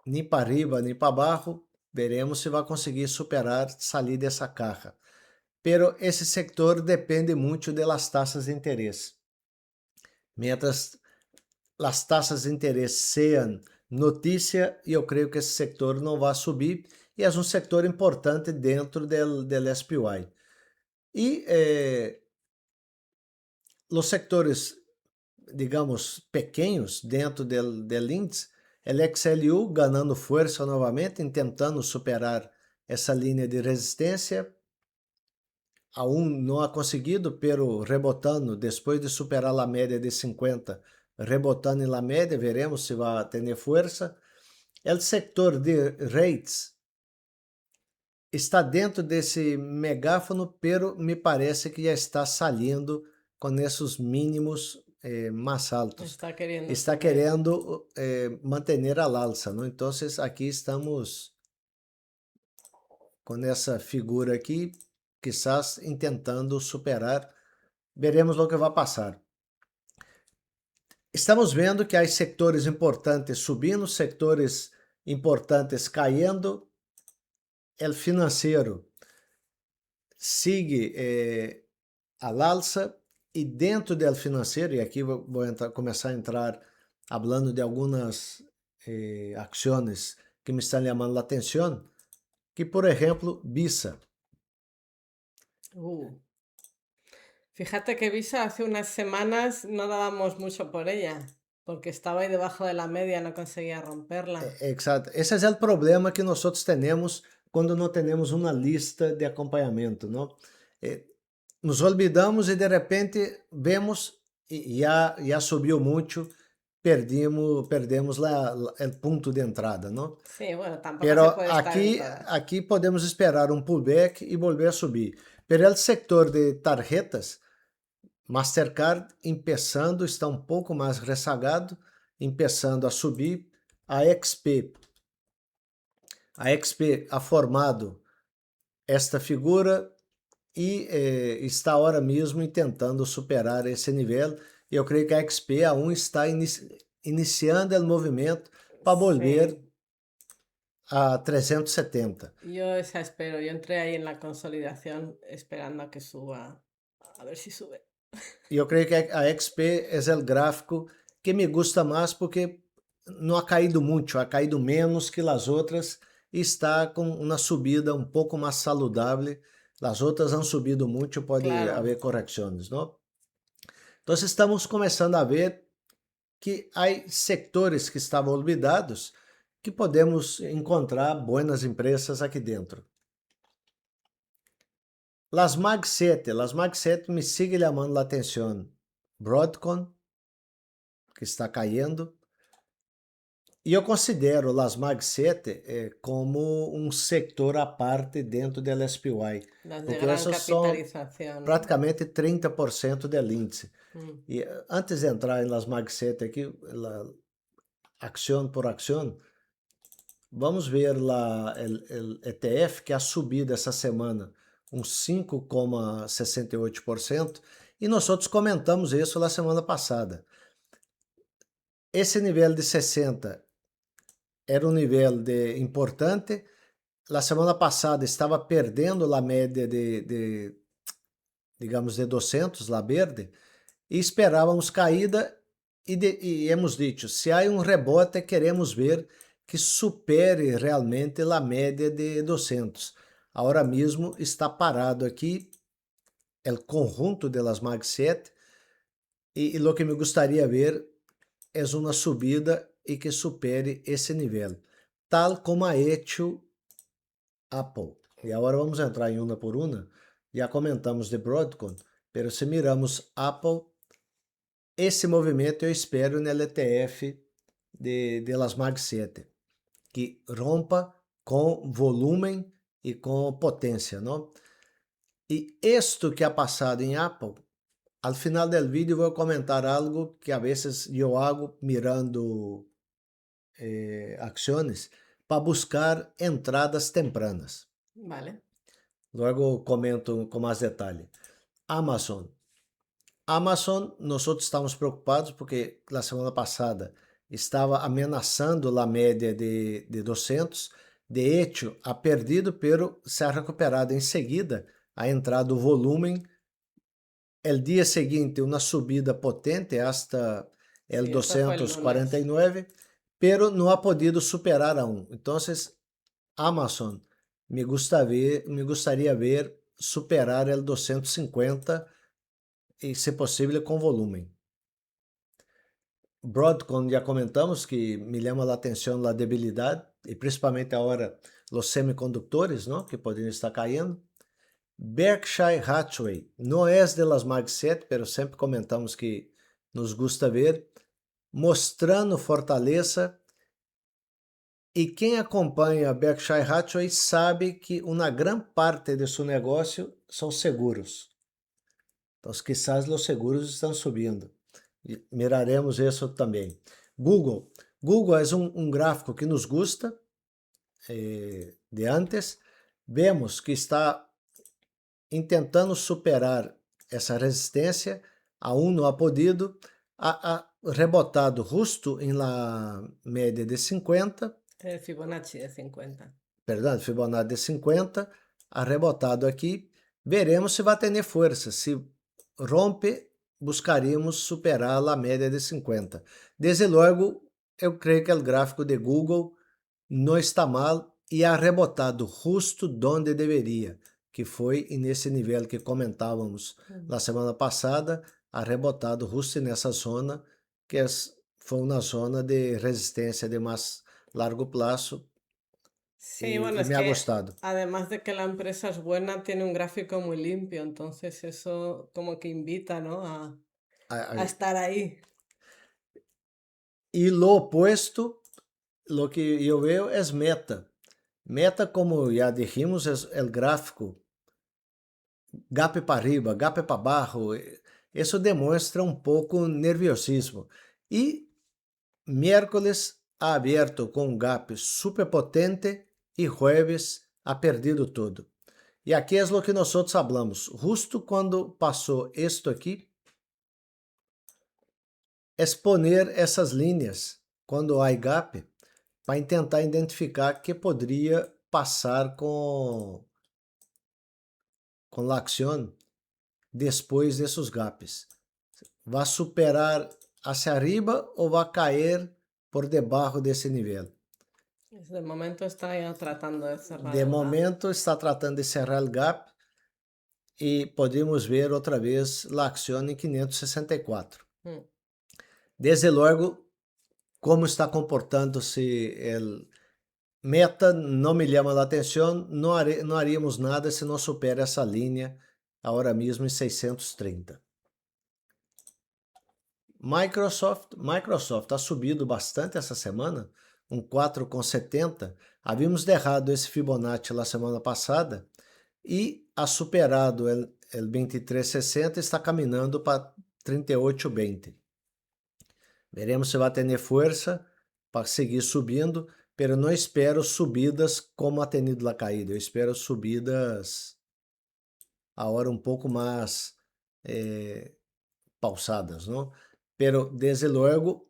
nem para arriba, nem para abaixo. Veremos se vai conseguir superar, sair dessa caja. Pero esse sector depende muito das taxas de interesse. Mientras as taxas de interesse sejam notícia, eu creio que esse setor não vai subir, e é um setor importante dentro do SPY. E os sectores, digamos, pequenos dentro do índice, o XLU ganhando força novamente, tentando superar essa linha de resistência. Aún não ha conseguido, pero rebotando, depois de superar a média de 50, rebotando na média, veremos se vai ter força. O setor de rates está dentro desse megáfono, pero me parece que já está saindo com esses mínimos mais altos. Está querendo manter a alça, não? Então, aqui estamos com essa figura aqui, quizás tentando superar. Veremos o que vai passar. Estamos vendo que há setores importantes subindo, setores importantes caindo. O financeiro sigue al alza, e dentro do financeiro, e aqui vou começar a entrar falando de algumas ações que me estão chamando a atenção, que, por exemplo, Visa. Fíjate que Visa hace unas semanas no dábamos mucho por ella, porque estaba ahí debajo de la media, no conseguía romperla. Exato. Esse é o problema que nós temos quando não temos uma lista de acompanhamento, não? Nos olvidamos e de repente vemos e já subiu muito, perdemos o ponto de entrada, não? Sí, bueno, tampoco Pero se puede estar en todas. aqui podemos esperar um pullback e volver a subir. Pero o setor de tarjetas, Mastercard está um pouco mais rezagado, começando a subir. A XP ha formado esta figura e está agora mesmo tentando superar esse nível. Eu creio que a XP aún está iniciando o movimento para volver Sí, a 370. yo esa espero. Yo entré ahí en la consolidación esperando a que suba. A ver si sube. E eu creio que a XP é o gráfico que me gusta mais porque não ha caído muito, ha caído menos que as outras e está com uma subida um pouco mais saudável. As outras han subido muito, pode Claro, haver correções, não? Então estamos começando a ver que há sectores que estavam olvidados que podemos encontrar boas empresas aqui dentro. Las Mag 7, Las Mag 7 me sigue chamando a atenção. Broadcom, que está caindo. E eu considero Las Mag 7 como um setor à parte dentro do SPY, las de porque gran essas são capitalización, ¿no? praticamente 30% do índice. Mm. E antes de entrar em Las Mag 7 aqui, ação por ação, vamos ver lá o ETF que ha subido essa semana uns 5,68% e nós outros comentamos isso na semana passada. Esse nível de 60 era um nível importante. La semana passada estava perdendo a média digamos, de 200, la verde, e esperávamos caída e hemos dicho, se há um rebote, queremos ver que supere realmente a média de 200. Agora mesmo está parado aqui o conjunto de las Mag 7 e o que me gostaria ver é uma subida e que supere esse nível, tal como ha hecho Apple. E agora vamos entrar em uma por uma. Já comentamos de Broadcom, mas se miramos Apple, esse movimento eu espero no ETF de las Mag 7, que rompa com volume e com potência, não? E isto que ha passado em Apple, al final do vídeo vou comentar algo que a vezes eu hago mirando ações para buscar entradas tempranas. Vale. Logo comento com mais detalhe. Amazon. Amazon, nós outros estamos preocupados porque na semana passada estava ameaçando a média de 200. De hecho, ha perdido, pero se ha recuperado em seguida, ha entrado o volume. El dia seguinte, uma subida potente hasta el Sí, eso fue el lunes. 249, pero não ha podido superar aún. Então, Amazon me gostaria ver superar el 250 e, se possível, com volume. Broadcom, já comentamos que me chama a atenção a debilidade, e principalmente agora os semicondutores, não? Que poderiam estar caindo. Berkshire Hathaway, não é de las Mag 7, mas sempre comentamos que nos gusta ver, mostrando fortaleza. E quem acompanha Berkshire Hathaway sabe que uma grande parte de seu negócio são seguros. Então, quizás os seguros estão subindo. Miraremos isso também. Google. Google é um gráfico que nos gusta de antes. Vemos que está tentando superar essa resistência. Aún não ha podido. Ha rebotado justo em la média de 50. El Fibonacci de 50. Perdão, Fibonacci de 50. Ha rebotado aqui. Veremos se vai ter força. Se rompe, buscaríamos superar a média de 50. Desde logo, eu creio que o gráfico de Google não está mal e ha rebotado justo onde deveria, que foi nesse nível que comentávamos na semana passada, ha rebotado justo nessa zona, que foi uma zona de resistência de mais largo prazo. Sí, bueno, y es me ha que gustado. además de que la empresa es buena, tiene un gráfico muy limpio, entonces eso como que invita, ¿no? A estar ahí. E lo opuesto, lo que eu vejo é Meta. Meta, como já dijimos, é o gráfico gap para arriba, gap para abaixo. Isso demonstra um pouco nerviosismo. E miércoles ha aberto com um gap super potente e jueves ha perdido tudo. Y aquí es lo que nosotros hablamos. Justo cuando pasó esto aquí, es poner essas linhas quando há gap para tentar identificar que poderia passar com a ação depois desses gaps. Vai superar hacia arriba ou vai cair por debaixo desse nível? De momento está ya tratando de cerrar De el gap. momento está tratando de cerrar o gap e podemos ver outra vez a ação em 564. Desde logo, como está comportando-se o meta, não me chama a atenção, não haríamos nada se não supera essa linha agora mesmo em 630. Microsoft ha subido bastante essa semana, 4,70. Havíamos derrado esse Fibonacci na semana passada e ha superado o 23,60, está caminhando para 38,20. Veremos se vai ter força para seguir subindo, pero não espero subidas como ha tenido a caída. Eu espero subidas agora um pouco mais pausadas, não? Pero desde logo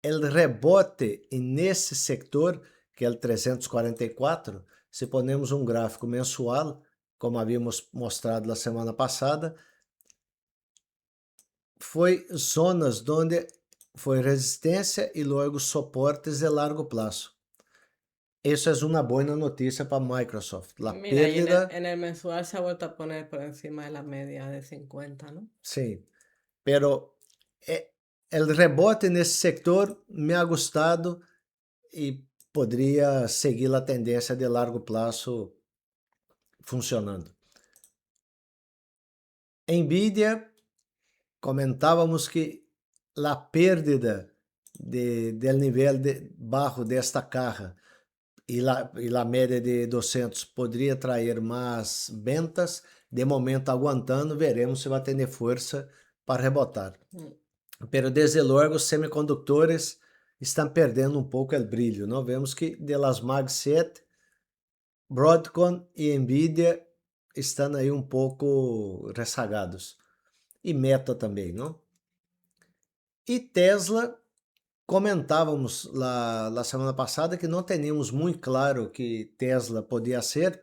el rebote nesse sector, que é o 344, se ponemos um gráfico mensual, como havíamos mostrado na semana passada, foi zonas onde foi resistência e logo soportes de largo prazo. Isso é uma boa notícia para Microsoft. La Mira, pérdida... en el mensual se ha vuelto a poner por encima de la media de 50, ¿no? Sim, pero el rebote nesse sector me ha gostado e poderia seguir a tendência de largo prazo funcionando. Nvidia, comentávamos que a perda del nível baixo desta caja e a média de 200 poderia trazer mais ventas. De momento aguantando, veremos se vai ter força para rebotar. Pero desde logo os semicondutores estão perdendo um pouco o brilho. Não vemos que de las Mag 7, Broadcom e Nvidia estão aí um pouco rezagados. E Meta também, não? E Tesla, comentávamos na semana passada que não teníamos muito claro que Tesla podia ser.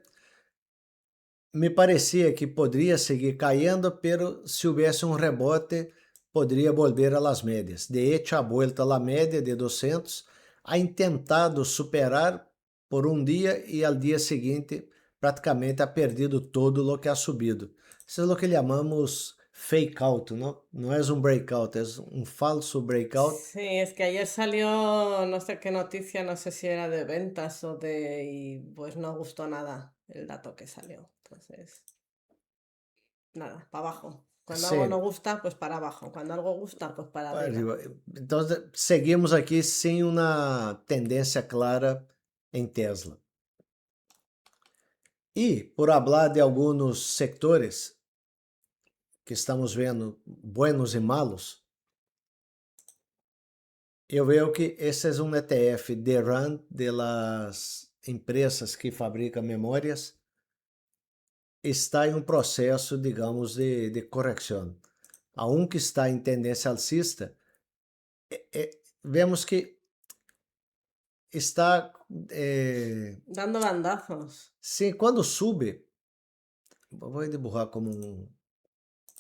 Me parecia que poderia seguir caindo, pero se houvesse um rebote, poderia volver a las médias. De hecho, a vuelta a la média de 200 ha intentado superar por um dia e ao dia seguinte praticamente ha perdido todo o que ha subido. Isso é o que chamamos fake out, ¿no? No es un breakout, es un falso breakout. Sí, es que ayer salió no sé qué noticia, no sé si era de ventas o de... y pues no gustó nada el dato que salió. Entonces, nada, para abajo. Cuando algo no gusta, pues para abajo. Cuando algo gusta, pues para arriba. Entonces, seguimos aqui sem uma tendência clara em Tesla. E, por hablar de alguns sectores que estamos vendo buenos e malos, eu vejo que esse é um ETF de run de las empresas que fabricam memórias, está em um processo, digamos, de correção. Aunque está em tendência alcista, vemos que está dando bandazos. Sim, quando sube, vou dibujar como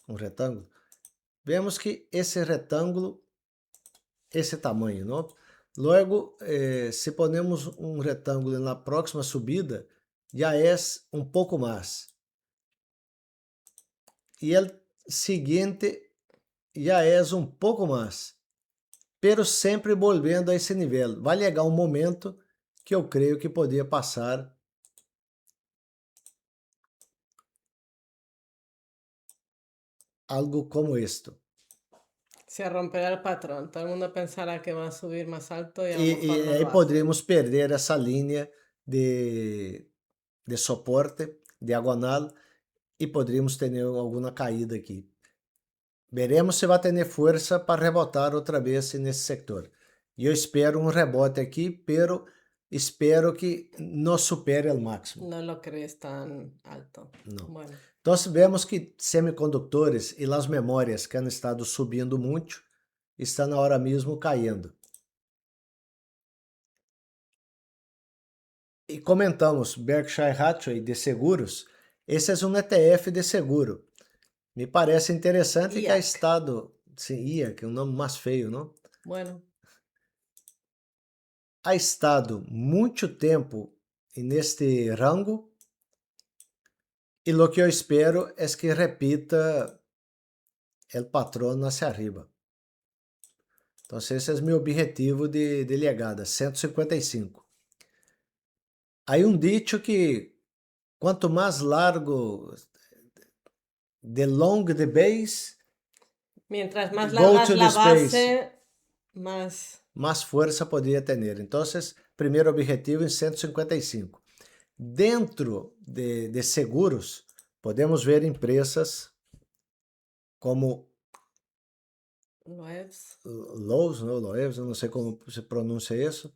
um retângulo, vemos que esse retângulo, esse tamanho, não? Logo, se ponemos um retângulo na próxima subida, já é um pouco mais. E o seguinte já é um pouco mais. Pero sempre volvendo a esse nível. Vai chegar um momento que eu creio que poderia passar algo como esto. Se romperá el patrón. Todo el mundo pensará que va a subir más alto y a lo E mejor no aí lo hace. poderíamos perder essa linha de soporte diagonal e poderíamos ter alguma caída aqui. Veremos se vai ter força para rebotar outra vez nesse setor. E eu espero um rebote aqui, pero espero que não supere o máximo. No lo crees tan alto. Não. Bueno, Então, vemos que semicondutores e as memórias que han estado subindo muito, estão agora mesmo caindo. E comentamos Berkshire Hathaway de seguros. Esse é um ETF de seguro. Me parece interessante que ha IAC. estado, sim, IAC, um nome mais feio, não? Bueno, Ha estado muito tempo neste rango e o que eu espero é que repita o patrão hacia arriba. Então, esse é meu objetivo de legada, 155. Aí dicho que quanto mais largo the long the base, mientras más go larga to es the la space, base, más... força poderia ter. Então, primeiro objetivo em 155. Dentro de seguros, podemos ver empresas como Lowe's, eu não sei como se pronuncia isso.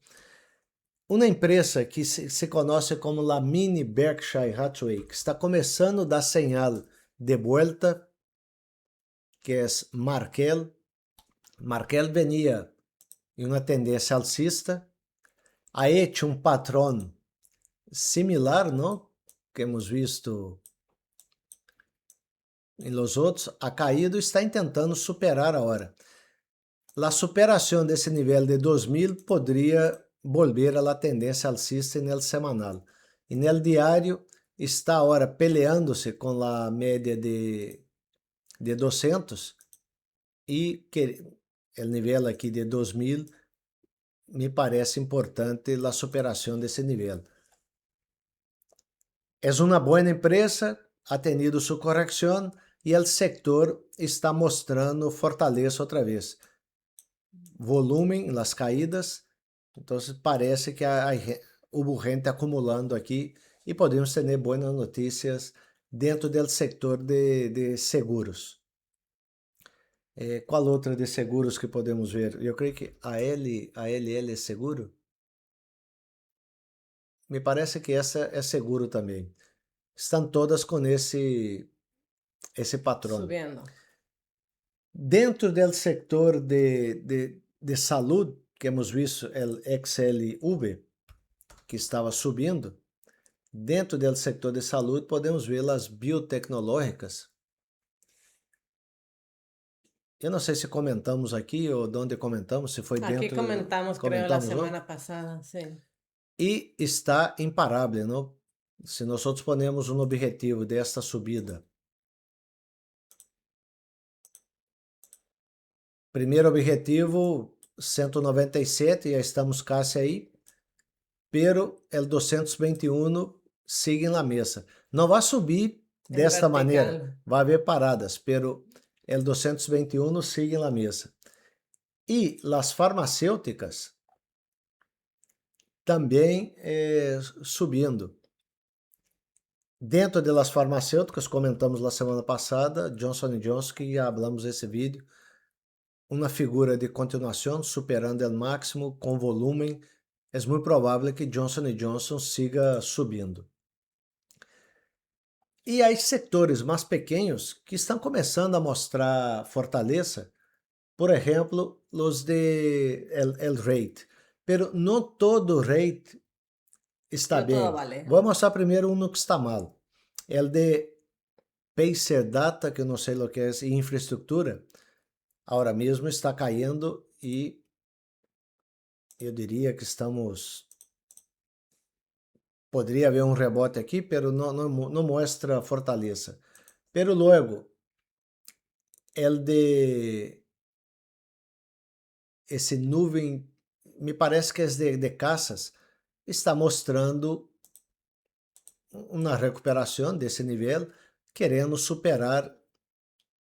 Uma empresa que se conhece como la mini Berkshire Hathaway, que está começando a dar señal de vuelta, que é Markel. Markel venia em uma tendência alcista, ha hecho um patrão similar, não? Que hemos visto em los outros, ha caído e está tentando superar agora. A superação desse nível de 2000 poderia volver a la tendência alcista no semanal. E no diário está agora peleando-se com a média de 200 e que o nível aqui de 2000 me parece importante a superação desse nível. É uma boa empresa, ha tenido sua correção e o sector está mostrando fortaleza outra vez. Volume nas caídas, então parece que houve gente acumulando aqui e podemos ter boas notícias dentro do sector de seguros. Qual outra de seguros que podemos ver? Eu creio que a ALL é seguro? Me parece que essa é seguro também. Estão todas com esse patrão. Subiendo. Dentro do sector de saúde, que hemos visto o XLV, que estava subindo, dentro do sector de saúde podemos ver as biotecnológicas. Eu não sei se comentamos aqui ou de onde comentamos, se foi dentro... Aquí comentamos, creo, la semana pasada, sí. E está imparável, não? Se nós ponemos um objetivo desta subida. Primeiro objetivo, 197, já estamos quase aí. Pero el 221 sigue na mesa. Não vai subir desta maneira, vai haver paradas, pero el 221 sigue na mesa. E as farmacêuticas também subindo. Dentro das farmacêuticas, comentamos na semana passada, Johnson & Johnson, que já falamos esse vídeo, uma figura de continuação, superando o máximo, com volume. É muito provável que Johnson & Johnson siga subindo. E há setores mais pequenos que estão começando a mostrar fortaleza, por exemplo, os de el rate. Pero não todo rate está bem. Vale. Vou mostrar primeiro um que está mal. El de Pacer Data, que eu não sei o que é, e infraestrutura, agora mesmo está caindo e eu diria que poderia haver um rebote aqui, pero não mostra fortaleza. Pero luego, el de esse nuvem, me parece que é de casas, está mostrando uma recuperação desse nível, querendo superar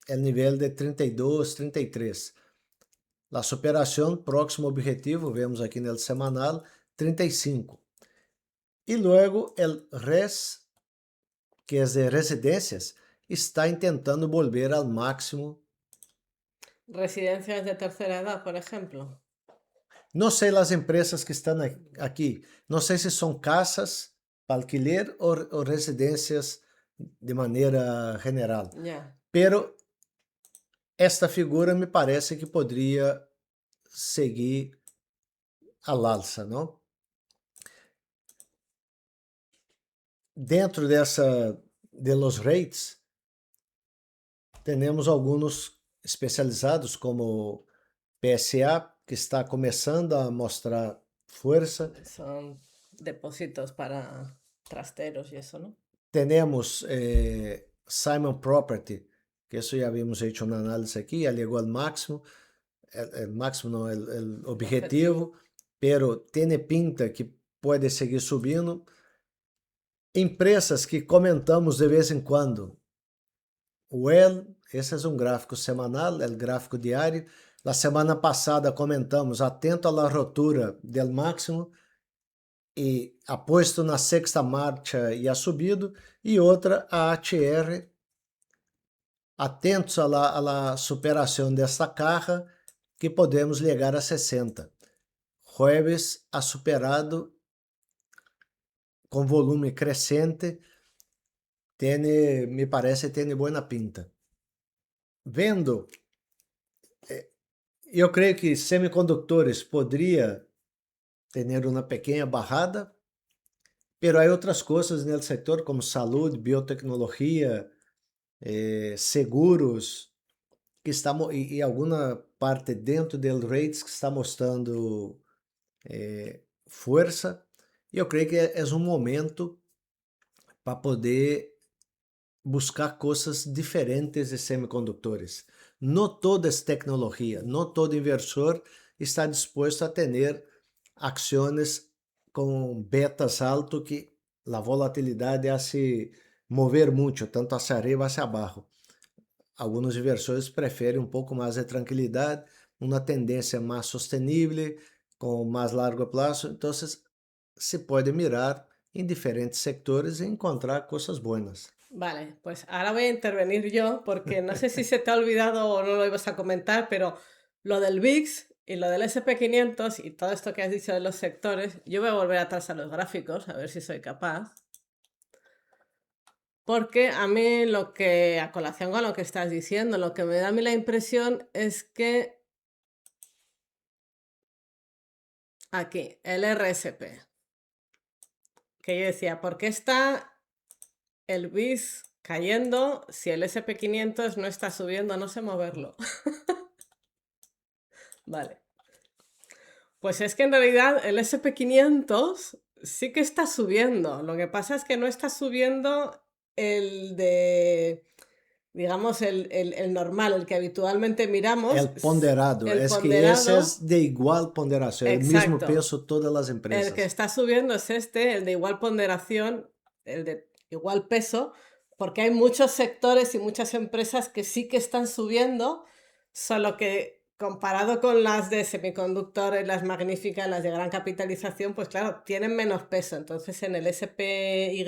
o nível de 32, 33. A superação, próximo objetivo, vemos aqui no semanal, 35. E logo, o RES, que é de residências, está tentando volver ao máximo. Residencias de tercera edad, por ejemplo. Não sei as empresas que estão aqui, não sei se são casas para alquiler ou residências de maneira general, Ya. pero esta figura me parece que poderia seguir al alza, não? Dentro de los rates, temos alguns especializados como PSA, que está começando a mostrar força. Son depósitos para trasteros y eso, ¿no? Temos Simon Property, que isso já havíamos feito uma análise aqui, já chegou ao máximo, el máximo não, el objetivo, pero tem pinta que pode seguir subindo. Empresas que comentamos de vez em quando. Well, esse é um gráfico semanal, é o gráfico diário. Na semana passada comentamos, atento à ruptura do máximo, e aposto na sexta marcha e ha subido, e outra, a ATR, atentos à superação desta caja, que podemos chegar a 60. Jueves ha superado com volume crescente, me parece, tem boa pinta. Vendo, eu creio que semicondutores poderia ter uma pequena barrada, pero há outras coisas no setor como saúde, biotecnologia, seguros, que estamos e alguma parte dentro do rates que está mostrando força. E eu creio que é um momento para poder buscar coisas diferentes de semicondutores. Não toda é tecnologia, não todo inversor está disposto a ter ações com betas altos que a volatilidade hace mover muito, tanto hacia arriba hacia abaixo. Alguns inversores preferem um pouco mais de tranquilidade, uma tendência mais sustentável, com mais largo prazo. Então, se pode mirar em diferentes sectores e encontrar coisas boas. Vale, pues ahora voy a intervenir yo porque no sé si se te ha olvidado o no lo ibas a comentar, pero lo del VIX y lo del SP500 y todo esto que has dicho de los sectores, yo voy a volver atrás a los gráficos, a ver si soy capaz. Porque a mí lo que, a colación con lo que estás diciendo, lo que me da a mí la impresión es que aquí, el RSP, que yo decía, ¿por qué está el BIS cayendo si el SP500 no está subiendo? No sé moverlo. Vale. Pues es que en realidad el SP500 sí que está subiendo. Lo que pasa es que no está subiendo el de, digamos, el normal, el que habitualmente miramos. El ponderado. El es ponderado, que ese es de igual ponderación, el mismo exacto. peso todas las empresas. El que está subiendo es este, el de igual ponderación, el de igual peso, porque hay muchos sectores y muchas empresas que sí que están subiendo, solo que comparado con las de semiconductores, las magníficas, las de gran capitalización, pues claro, tienen menos peso. Entonces en el SPY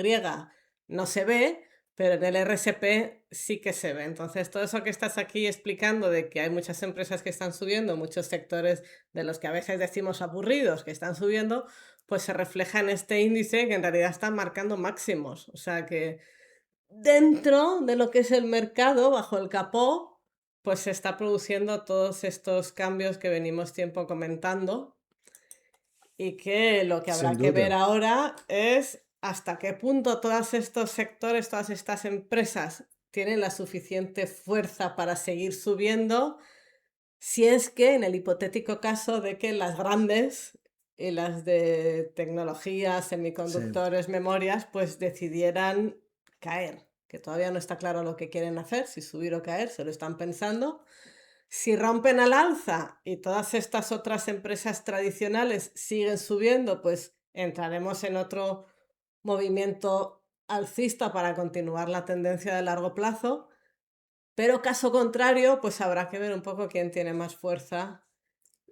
no se ve, pero en el RSP sí que se ve. Entonces todo eso que estás aquí explicando de que hay muchas empresas que están subiendo, muchos sectores de los que a veces decimos aburridos que están subiendo, pues se refleja en este índice que en realidad están marcando máximos. O sea que dentro de lo que es el mercado, bajo el capó, pues se está produciendo todos estos cambios que venimos tiempo comentando y que lo que habrá que ver ahora es hasta qué punto todos estos sectores, todas estas empresas tienen la suficiente fuerza para seguir subiendo, si es que en el hipotético caso de que las grandes y las de tecnología, semiconductores, memorias, pues decidieran caer, que todavía no está claro lo que quieren hacer, si subir o caer, se lo están pensando. Si rompen al alza y todas estas otras empresas tradicionales siguen subiendo, pues entraremos en otro movimiento alcista para continuar la tendencia de largo plazo. Pero caso contrario, pues habrá que ver un poco quién tiene más fuerza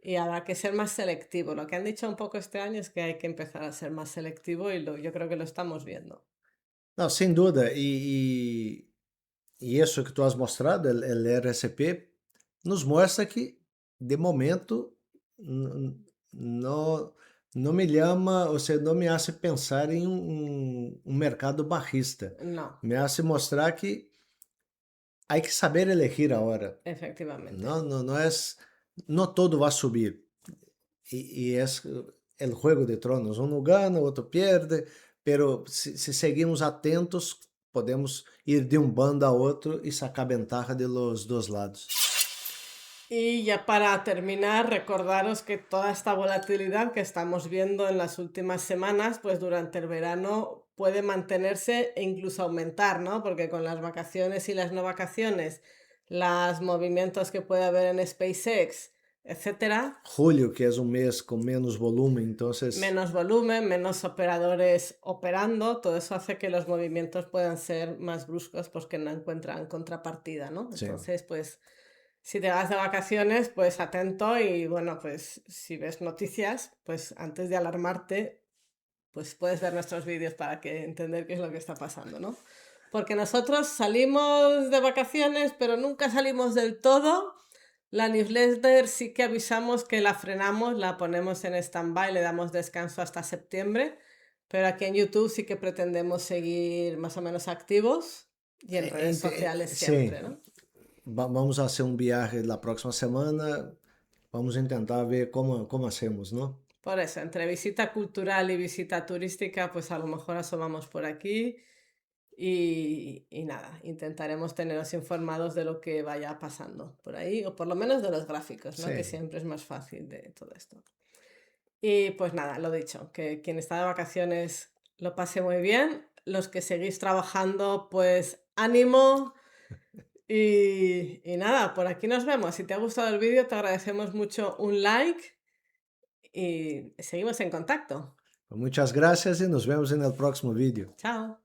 y habrá que ser más selectivo. Lo que han dicho un poco este año es que hay que empezar a ser más selectivo y yo creo que lo estamos viendo. No, sin duda. Y eso que tú has mostrado, el RSP, nos muestra que, de momento, no, no me llama, o sea, no me hace pensar en un mercado bajista. No, Me hace mostrar que hay que saber elegir ahora. efectivamente. No, no, no es, no todo va a subir. Y es el juego de tronos. Uno gana, otro pierde, pero si seguimos atentos, podemos ir de un bando a otro y sacar ventaja de los dos lados. Y ya para terminar, recordaros que toda esta volatilidad que estamos viendo en las últimas semanas, pues durante el verano puede mantenerse e incluso aumentar, ¿no? Porque con las vacaciones y las no vacaciones, los movimientos que puede haber en SpaceX, etcétera, Julio, que es un mes con menos volumen, entonces, menos volumen, menos operadores operando, todo eso hace que los movimientos puedan ser más bruscos porque no encuentran contrapartida, ¿no? sí. Entonces, pues si te vas de vacaciones, pues atento y bueno, pues si ves noticias, pues antes de alarmarte, pues puedes ver nuestros vídeos para que entender qué es lo que está pasando, ¿no? Porque nosotros salimos de vacaciones, pero nunca salimos del todo. La newsletter sí que avisamos que la frenamos, la ponemos en stand-by, le damos descanso hasta septiembre, pero aquí en YouTube sí que pretendemos seguir más o menos activos y en redes sociales Sí, siempre, ¿no? vamos a hacer un viaje la próxima semana. Vamos a intentar ver cómo hacemos, ¿no? Por eso, entre visita cultural y visita turística, pues a lo mejor asomamos por aquí y nada, intentaremos teneros informados de lo que vaya pasando por ahí, o por lo menos de los gráficos, ¿no? Que Sí. siempre es más fácil de todo esto. Y pues nada, lo dicho, que quien está de vacaciones lo pase muy bien. Los que seguís trabajando, pues ánimo. Y nada, por aquí nos vemos. Si te ha gustado el vídeo, te agradecemos mucho un like y seguimos en contacto. Muchas gracias y nos vemos en el próximo vídeo. Chao.